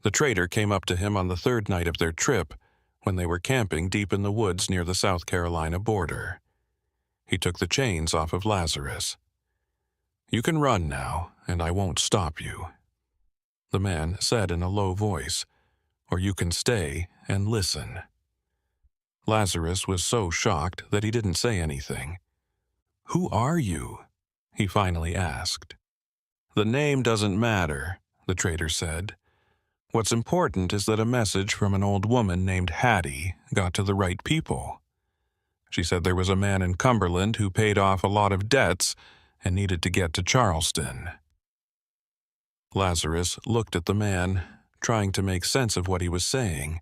The trader came up to him on the 3rd night of their trip, when they were camping deep in the woods near the South Carolina border. He took the chains off of Lazarus. "You can run now, and I won't stop you," the man said in a low voice, "or you can stay and listen." Lazarus was so shocked that he didn't say anything. "Who are you?" he finally asked. "The name doesn't matter," the trader said. "What's important is that a message from an old woman named Hattie got to the right people. She said there was a man in Cumberland who paid off a lot of debts and needed to get to Charleston." Lazarus looked at the man, trying to make sense of what he was saying.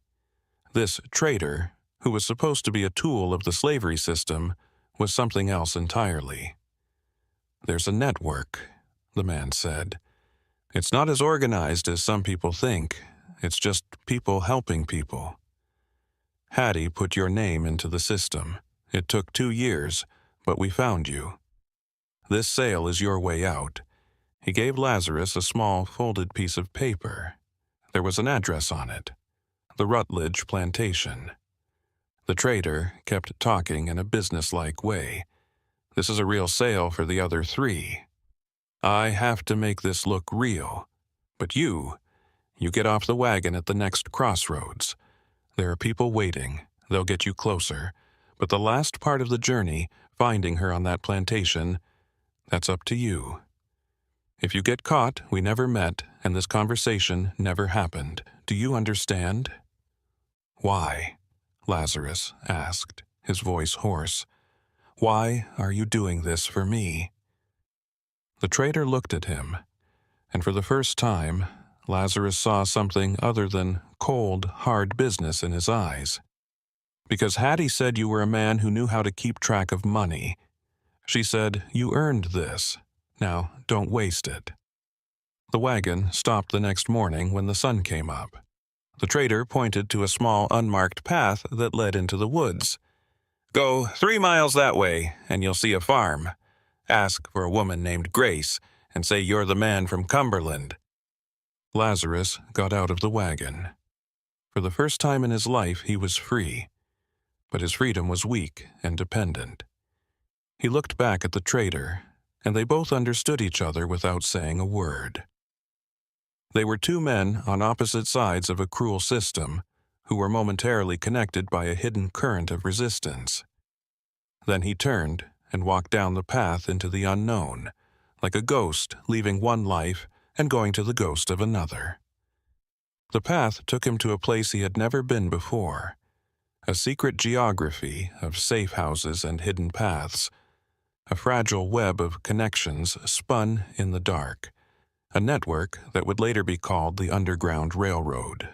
This traitor, who was supposed to be a tool of the slavery system, was something else entirely. "There's a network," the man said. "It's not as organized as some people think. It's just people helping people. Hattie put your name into the system. It took 2 years, but we found you. This sale is your way out." He gave Lazarus a small folded piece of paper. There was an address on it: the Rutledge Plantation. The trader kept talking in a businesslike way. "This is a real sale for the other 3. I have to make this look real. But you get off the wagon at the next crossroads. There are people waiting. They'll get you closer. But the last part of the journey, finding her on that plantation, that's up to you. If you get caught, we never met, and this conversation never happened. Do you understand?" "Why?" Lazarus asked, his voice hoarse. "Why are you doing this for me?" The trader looked at him, and for the first time, Lazarus saw something other than cold, hard business in his eyes. "Because Hattie said you were a man who knew how to keep track of money. She said, you earned this. Now, don't waste it." The wagon stopped the next morning when the sun came up. The trader pointed to a small unmarked path that led into the woods. "Go 3 miles that way, and you'll see a farm. Ask for a woman named Grace, and say you're the man from Cumberland." Lazarus got out of the wagon. For the first time in his life, he was free. But his freedom was weak and dependent. He looked back at the trader, and they both understood each other without saying a word. They were 2 men on opposite sides of a cruel system who were momentarily connected by a hidden current of resistance. Then he turned and walked down the path into the unknown, like a ghost leaving one life and going to the ghost of another. The path took him to a place he had never been before, a secret geography of safe houses and hidden paths, a fragile web of connections spun in the dark, a network that would later be called the Underground Railroad.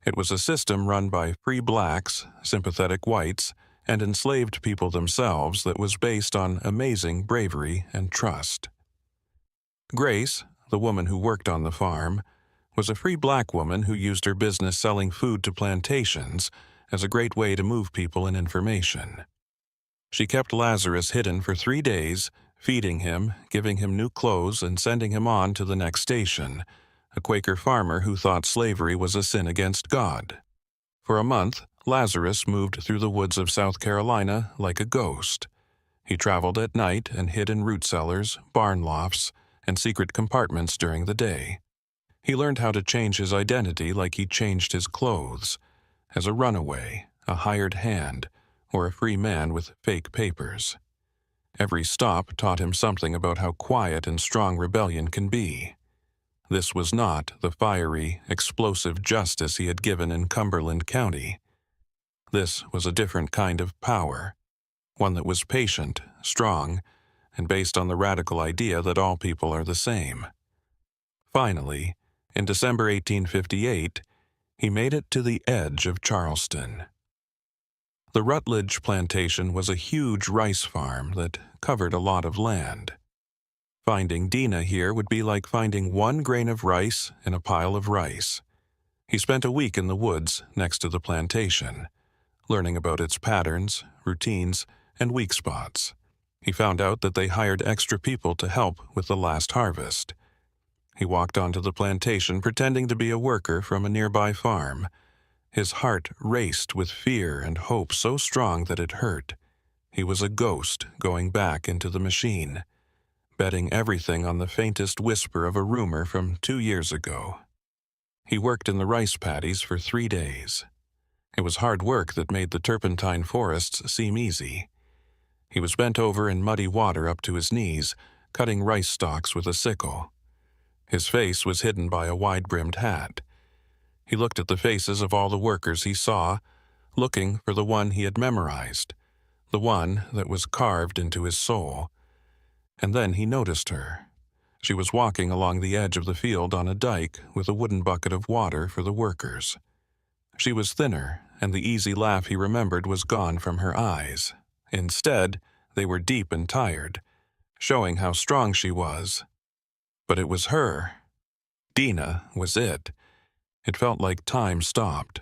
It was a system run by free blacks, sympathetic whites, and enslaved people themselves that was based on amazing bravery and trust. Grace, the woman who worked on the farm, was a free black woman who used her business selling food to plantations as a great way to move people and information. She kept Lazarus hidden for 3 days, feeding him, giving him new clothes, and sending him on to the next station, a Quaker farmer who thought slavery was a sin against God. For a month, Lazarus moved through the woods of South Carolina like a ghost. He traveled at night and hid in root cellars, barn lofts, and secret compartments during the day. He learned how to change his identity like he changed his clothes, as a runaway, a hired hand, or a free man with fake papers. Every stop taught him something about how quiet and strong rebellion can be. This was not the fiery, explosive justice he had given in Cumberland County. This was a different kind of power, one that was patient, strong, and based on the radical idea that all people are the same. Finally, in December 1858, he made it to the edge of Charleston. The Rutledge Plantation was a huge rice farm that covered a lot of land. Finding Dina here would be like finding 1 grain of rice in a pile of rice. He spent a week in the woods next to the plantation, learning about its patterns, routines, and weak spots. He found out that they hired extra people to help with the last harvest. He walked onto the plantation pretending to be a worker from a nearby farm. His heart raced with fear and hope so strong that it hurt. He was a ghost going back into the machine, betting everything on the faintest whisper of a rumor from 2 years ago. He worked in the rice paddies for 3 days. It was hard work that made the turpentine forests seem easy. He was bent over in muddy water up to his knees, cutting rice stalks with a sickle. His face was hidden by a wide-brimmed hat. He looked at the faces of all the workers he saw, looking for the one he had memorized, the one that was carved into his soul. And then he noticed her, She was walking along the edge of the field on a dike with a wooden bucket of water for the workers. She was thinner, and the easy laugh he remembered was gone from her eyes. Instead, they were deep and tired, showing how strong she was. But it was her. Dina was it. It felt like time stopped.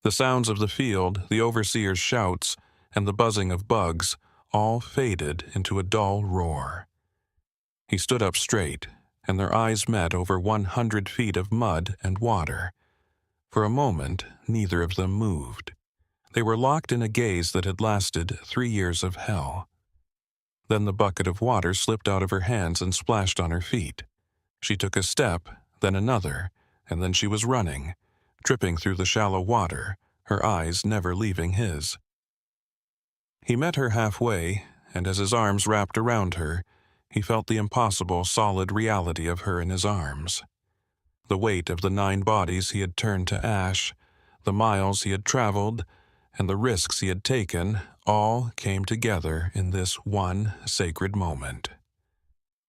The sounds of the field, the overseer's shouts, and the buzzing of bugs all faded into a dull roar. He stood up straight, and their eyes met over 100 feet of mud and water. For a moment, neither of them moved. They were locked in a gaze that had lasted 3 years of hell. Then the bucket of water slipped out of her hands and splashed on her feet. She took a step, then another, and then she was running, tripping through the shallow water, her eyes never leaving his. He met her halfway, and as his arms wrapped around her, he felt the impossible, solid reality of her in his arms. The weight of the 9 bodies he had turned to ash, the miles he had traveled, and the risks he had taken, all came together in this one sacred moment.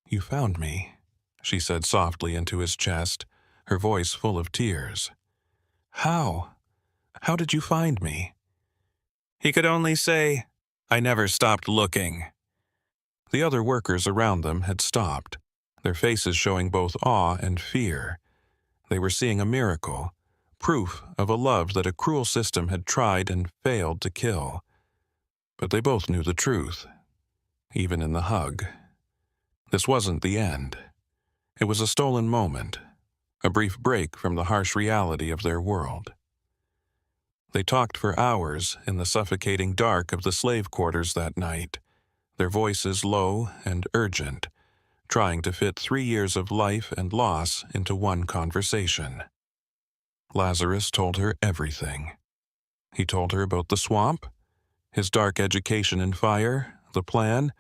"You found me," she said softly into his chest, her voice full of tears. "How? How did you find me?" He could only say, "I never stopped looking." The other workers around them had stopped, their faces showing both awe and fear. They were seeing a miracle, proof of a love that a cruel system had tried and failed to kill. But they both knew the truth, even in the hug. This wasn't the end. It was a stolen moment, a brief break from the harsh reality of their world. They talked for hours in the suffocating dark of the slave quarters that night, their voices low and urgent, trying to fit 3 years of life and loss into one conversation. Lazarus told her everything. He told her about the swamp, his dark education in fire, the plan,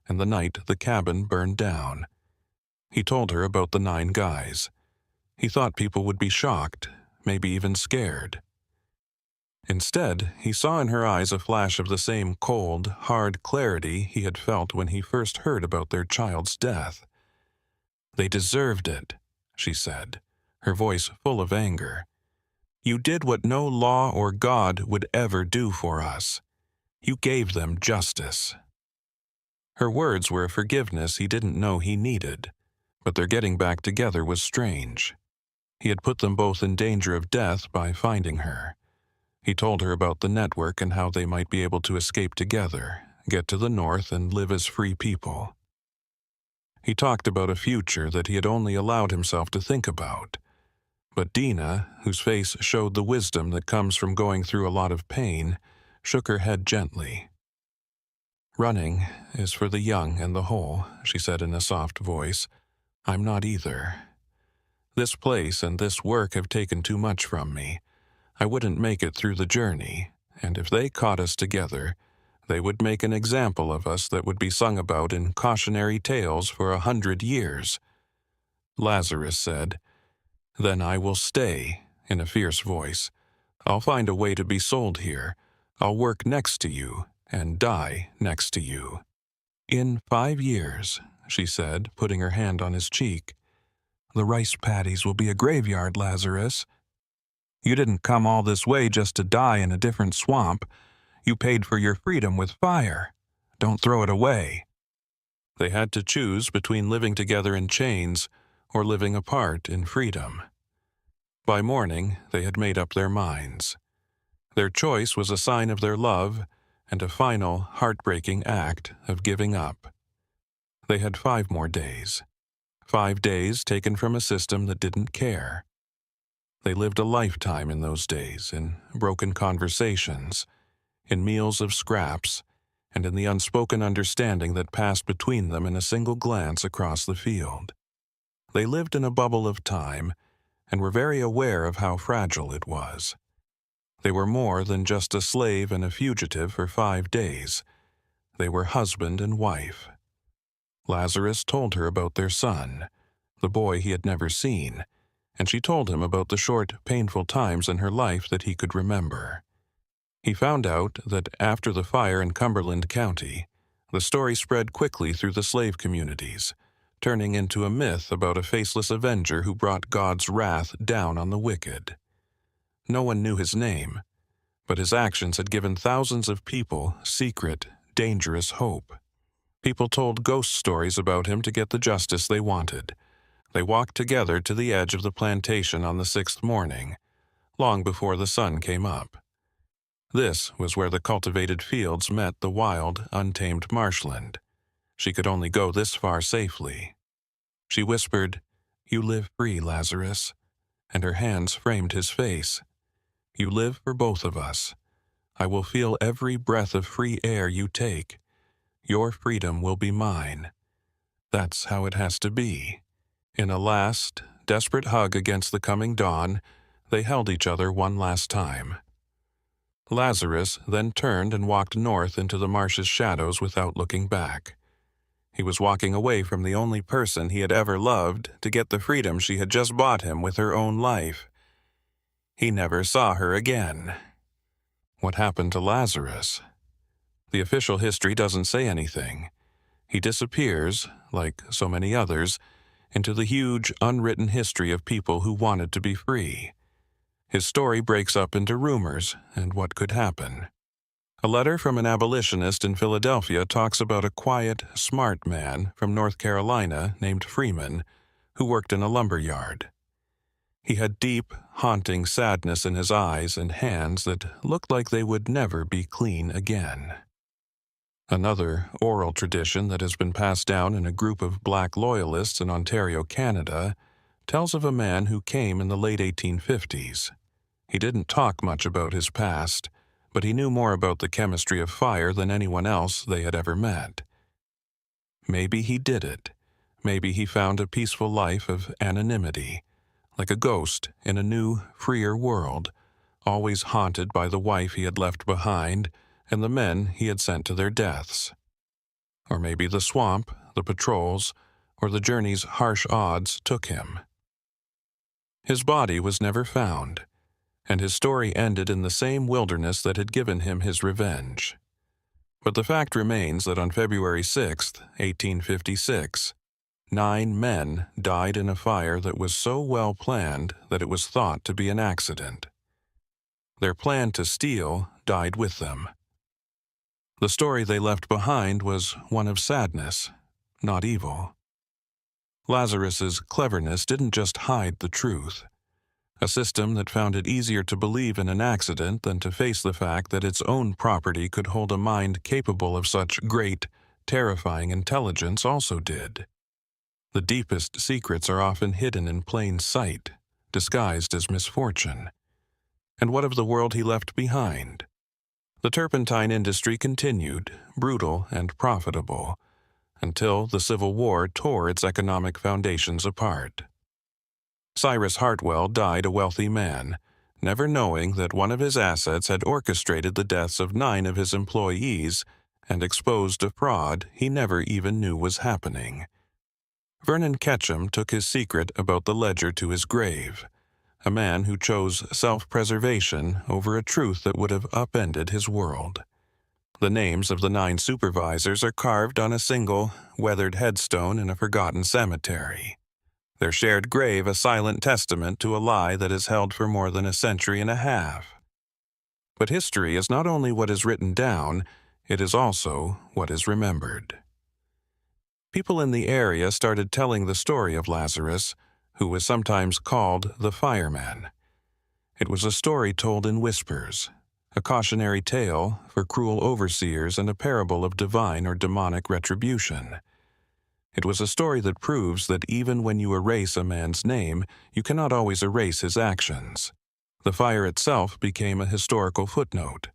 and the night the cabin burned down. He told her about the 9 guys. He thought people would be shocked, maybe even scared. Instead, he saw in her eyes a flash of the same cold, hard clarity he had felt when he first heard about their child's death. "They deserved it," she said, her voice full of anger. "You did what no law or God would ever do for us. You gave them justice." Her words were a forgiveness he didn't know he needed, but their getting back together was strange. He had put them both in danger of death by finding her. He told her about the network and how they might be able to escape together, get to the north, and live as free people. He talked about a future that he had only allowed himself to think about. But Dina, whose face showed the wisdom that comes from going through a lot of pain, shook her head gently. "Running is for the young and the whole," she said in a soft voice. "I'm not either. This place and this work have taken too much from me. I wouldn't make it through the journey, and if they caught us together, they would make an example of us that would be sung about in cautionary tales for 100 years. Lazarus said, "Then I will stay," in a fierce voice. "I'll find a way to be sold here. I'll work next to you and die next to you." "In 5 years," she said, putting her hand on his cheek, "the rice paddies will be a graveyard, Lazarus. You didn't come all this way just to die in a different swamp. You paid for your freedom with fire. Don't throw it away." They had to choose between living together in chains or living apart in freedom. By morning, they had made up their minds. Their choice was a sign of their love and a final, heartbreaking act of giving up. They had 5 more days. 5 days taken from a system that didn't care. They lived a lifetime in those days, in broken conversations, in meals of scraps, and in the unspoken understanding that passed between them in a single glance across the field. They lived in a bubble of time, and were very aware of how fragile it was. They were more than just a slave and a fugitive for 5 days. They were husband and wife. Lazarus told her about their son, the boy he had never seen, and she told him about the short, painful times in her life that he could remember. He found out that after the fire in Cumberland County, the story spread quickly through the slave communities, turning into a myth about a faceless avenger who brought God's wrath down on the wicked. No one knew his name, but his actions had given thousands of people secret, dangerous hope. People told ghost stories about him to get the justice they wanted. They walked together to the edge of the plantation on the 6th morning, long before the sun came up. This was where the cultivated fields met the wild, untamed marshland. She could only go this far safely. She whispered, "You live free, Lazarus," and her hands framed his face. "You live for both of us. I will feel every breath of free air you take. Your freedom will be mine." That's how it has to be. In a last, desperate hug against the coming dawn, they held each other one last time. Lazarus then turned and walked north into the marsh's shadows without looking back. He was walking away from the only person he had ever loved to get the freedom she had just bought him with her own life. He never saw her again. What happened to Lazarus? The official history doesn't say anything. He disappears, like so many others, into the huge, unwritten history of people who wanted to be free. His story breaks up into rumors and what could happen. A letter from an abolitionist in Philadelphia talks about a quiet, smart man from North Carolina named Freeman who worked in a lumber yard. He had deep, haunting sadness in his eyes and hands that looked like they would never be clean again. Another oral tradition that has been passed down in a group of black loyalists in Ontario, Canada, tells of a man who came in the late 1850s. He didn't talk much about his past, but he knew more about the chemistry of fire than anyone else they had ever met. Maybe he did it. Maybe he found a peaceful life of anonymity, like a ghost in a new, freer world, always haunted by the wife he had left behind and the men he had sent to their deaths. Or maybe the swamp, the patrols, or the journey's harsh odds took him. His body was never found, and his story ended in the same wilderness that had given him his revenge. But the fact remains that on February 6, 1856, 9 men died in a fire that was so well planned that it was thought to be an accident. Their plan to steal died with them. The story they left behind was one of sadness, not evil. Lazarus's cleverness didn't just hide the truth. A system that found it easier to believe in an accident than to face the fact that its own property could hold a mind capable of such great, terrifying intelligence also did. The deepest secrets are often hidden in plain sight, disguised as misfortune. And what of the world he left behind? The turpentine industry continued, brutal and profitable, until the Civil War tore its economic foundations apart. Cyrus Hartwell died a wealthy man, never knowing that one of his assets had orchestrated the deaths of 9 of his employees and exposed a fraud he never even knew was happening. Vernon Ketchum took his secret about the ledger to his grave, a man who chose self-preservation over a truth that would have upended his world. The names of the 9 supervisors are carved on a single, weathered headstone in a forgotten cemetery, their shared grave a silent testament to a lie that is held for more than a century and a half. But history is not only what is written down, it is also what is remembered. People in the area started telling the story of Lazarus, who was sometimes called the fireman. It was a story told in whispers, a cautionary tale for cruel overseers and a parable of divine or demonic retribution. It was a story that proves that even when you erase a man's name, you cannot always erase his actions. The fire itself became a historical footnote,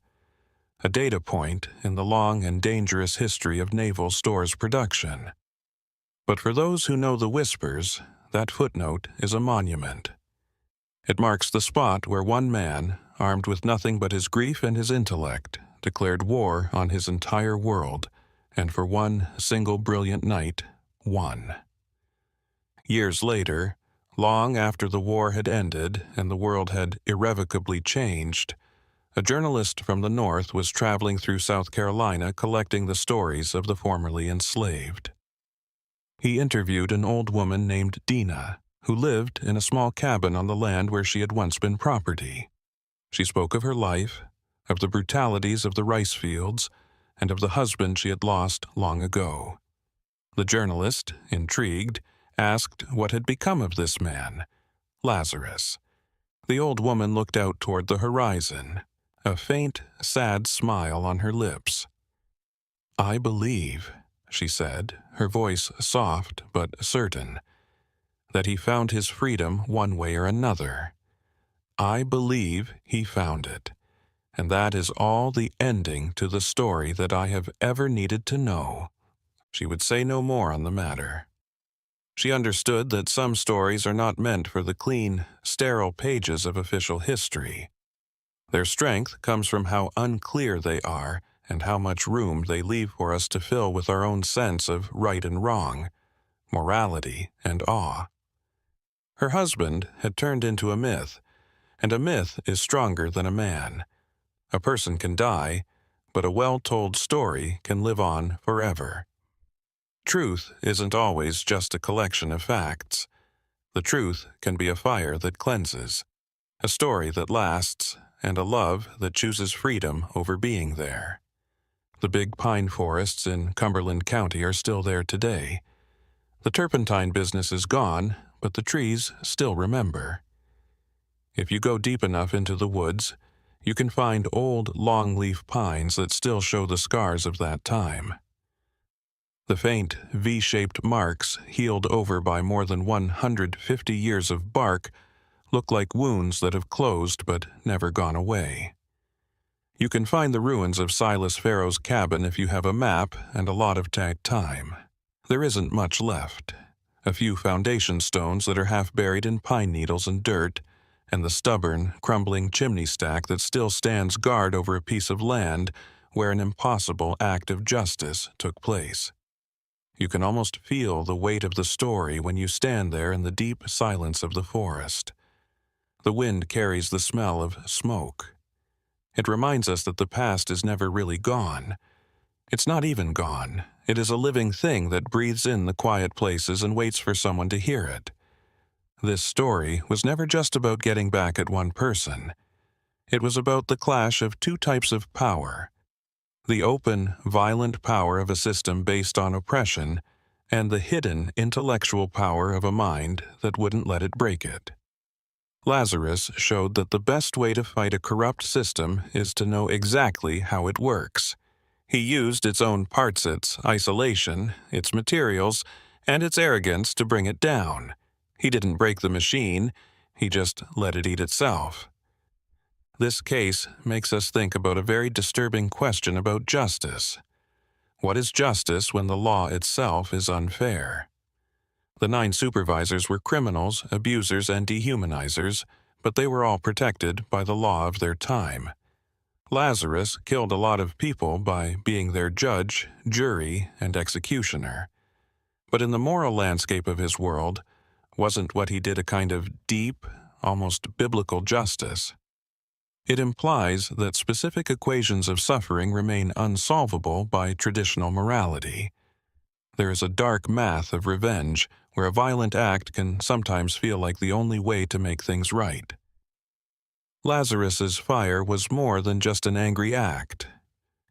a data point in the long and dangerous history of naval stores production. But for those who know the whispers, that footnote is a monument. It marks the spot where one man, armed with nothing but his grief and his intellect, declared war on his entire world, and for one single brilliant night, won. Years later, long after the war had ended and the world had irrevocably changed, a journalist from the North was traveling through South Carolina collecting the stories of the formerly enslaved. He interviewed an old woman named Dina, who lived in a small cabin on the land where she had once been property. She spoke of her life, of the brutalities of the rice fields, and of the husband she had lost long ago. The journalist, intrigued, asked what had become of this man, Lazarus. The old woman looked out toward the horizon, a faint, sad smile on her lips. "I believe," she said, her voice soft but certain, "that he found his freedom one way or another. I believe he found it, and that is all the ending to the story that I have ever needed to know." She would say no more on the matter. She understood that some stories are not meant for the clean, sterile pages of official history. Their strength comes from how unclear they are and how much room they leave for us to fill with our own sense of right and wrong, morality and awe. Her husband had turned into a myth, and a myth is stronger than a man. A person can die, but a well-told story can live on forever. Truth isn't always just a collection of facts. The truth can be a fire that cleanses, a story that lasts, and a love that chooses freedom over being there. The big pine forests in Cumberland County are still there today. The turpentine business is gone, but the trees still remember. If you go deep enough into the woods, you can find old longleaf pines that still show the scars of that time. The faint, V-shaped marks, healed over by more than 150 years of bark, look like wounds that have closed but never gone away. You can find the ruins of Silas Pharaoh's cabin if you have a map and a lot of time. There isn't much left. A few foundation stones that are half buried in pine needles and dirt, and the stubborn, crumbling chimney stack that still stands guard over a piece of land where an impossible act of justice took place. You can almost feel the weight of the story when you stand there in the deep silence of the forest. The wind carries the smell of smoke. It reminds us that the past is never really gone. It's not even gone. It is a living thing that breathes in the quiet places and waits for someone to hear it. This story was never just about getting back at one person. It was about the clash of two types of power: the open, violent power of a system based on oppression, and the hidden, intellectual power of a mind that wouldn't let it break it. Lazarus showed that the best way to fight a corrupt system is to know exactly how it works. He used its own parts, its isolation, its materials, and its arrogance to bring it down. He didn't break the machine, he just let it eat itself. This case makes us think about a very disturbing question about justice. What is justice when the law itself is unfair? The 9 supervisors were criminals, abusers, and dehumanizers, but they were all protected by the law of their time. Lazarus killed a lot of people by being their judge, jury, and executioner. But in the moral landscape of his world, wasn't what he did a kind of deep, almost biblical justice? It implies that specific equations of suffering remain unsolvable by traditional morality. There is a dark math of revenge where a violent act can sometimes feel like the only way to make things right. Lazarus's fire was more than just an angry act.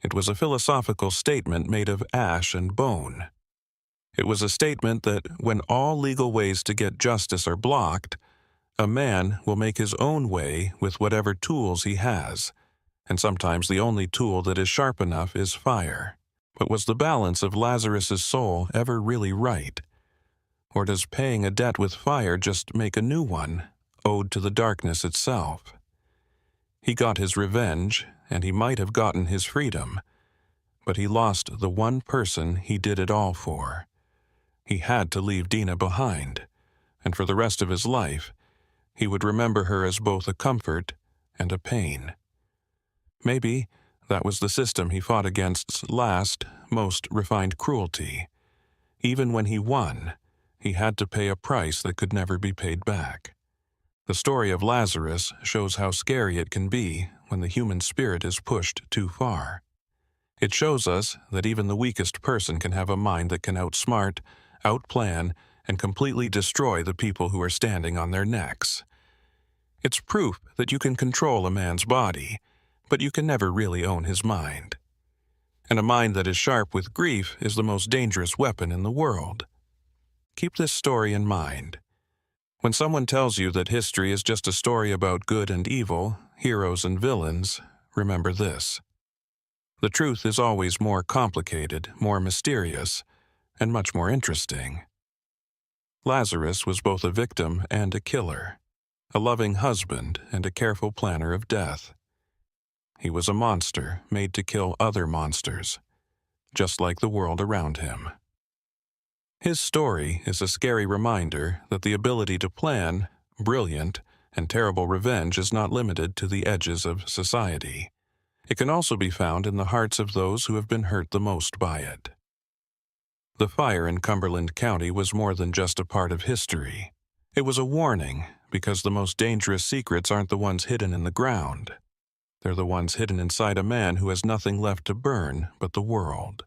It was a philosophical statement made of ash and bone. It was a statement that when all legal ways to get justice are blocked, a man will make his own way with whatever tools he has, and sometimes the only tool that is sharp enough is fire. But was the balance of Lazarus's soul ever really right? Or does paying a debt with fire just make a new one, owed to the darkness itself? He got his revenge, and he might have gotten his freedom, but he lost the one person he did it all for. He had to leave Dina behind, and for the rest of his life, he would remember her as both a comfort and a pain. Maybe that was the system he fought against's last, most refined cruelty. Even when he won, he had to pay a price that could never be paid back. The story of Lazarus shows how scary it can be when the human spirit is pushed too far. It shows us that even the weakest person can have a mind that can outsmart, outplan, and completely destroy the people who are standing on their necks. It's proof that you can control a man's body, but you can never really own his mind. And a mind that is sharp with grief is the most dangerous weapon in the world. Keep this story in mind. When someone tells you that history is just a story about good and evil, heroes and villains, remember this. The truth is always more complicated, more mysterious, and much more interesting. Lazarus was both a victim and a killer, a loving husband and a careful planner of death. He was a monster made to kill other monsters, just like the world around him. His story is a scary reminder that the ability to plan brilliant and terrible revenge is not limited to the edges of society. It can also be found in the hearts of those who have been hurt the most by it. The fire in Cumberland County was more than just a part of history. It was a warning, because the most dangerous secrets aren't the ones hidden in the ground. They're the ones hidden inside a man who has nothing left to burn but the world.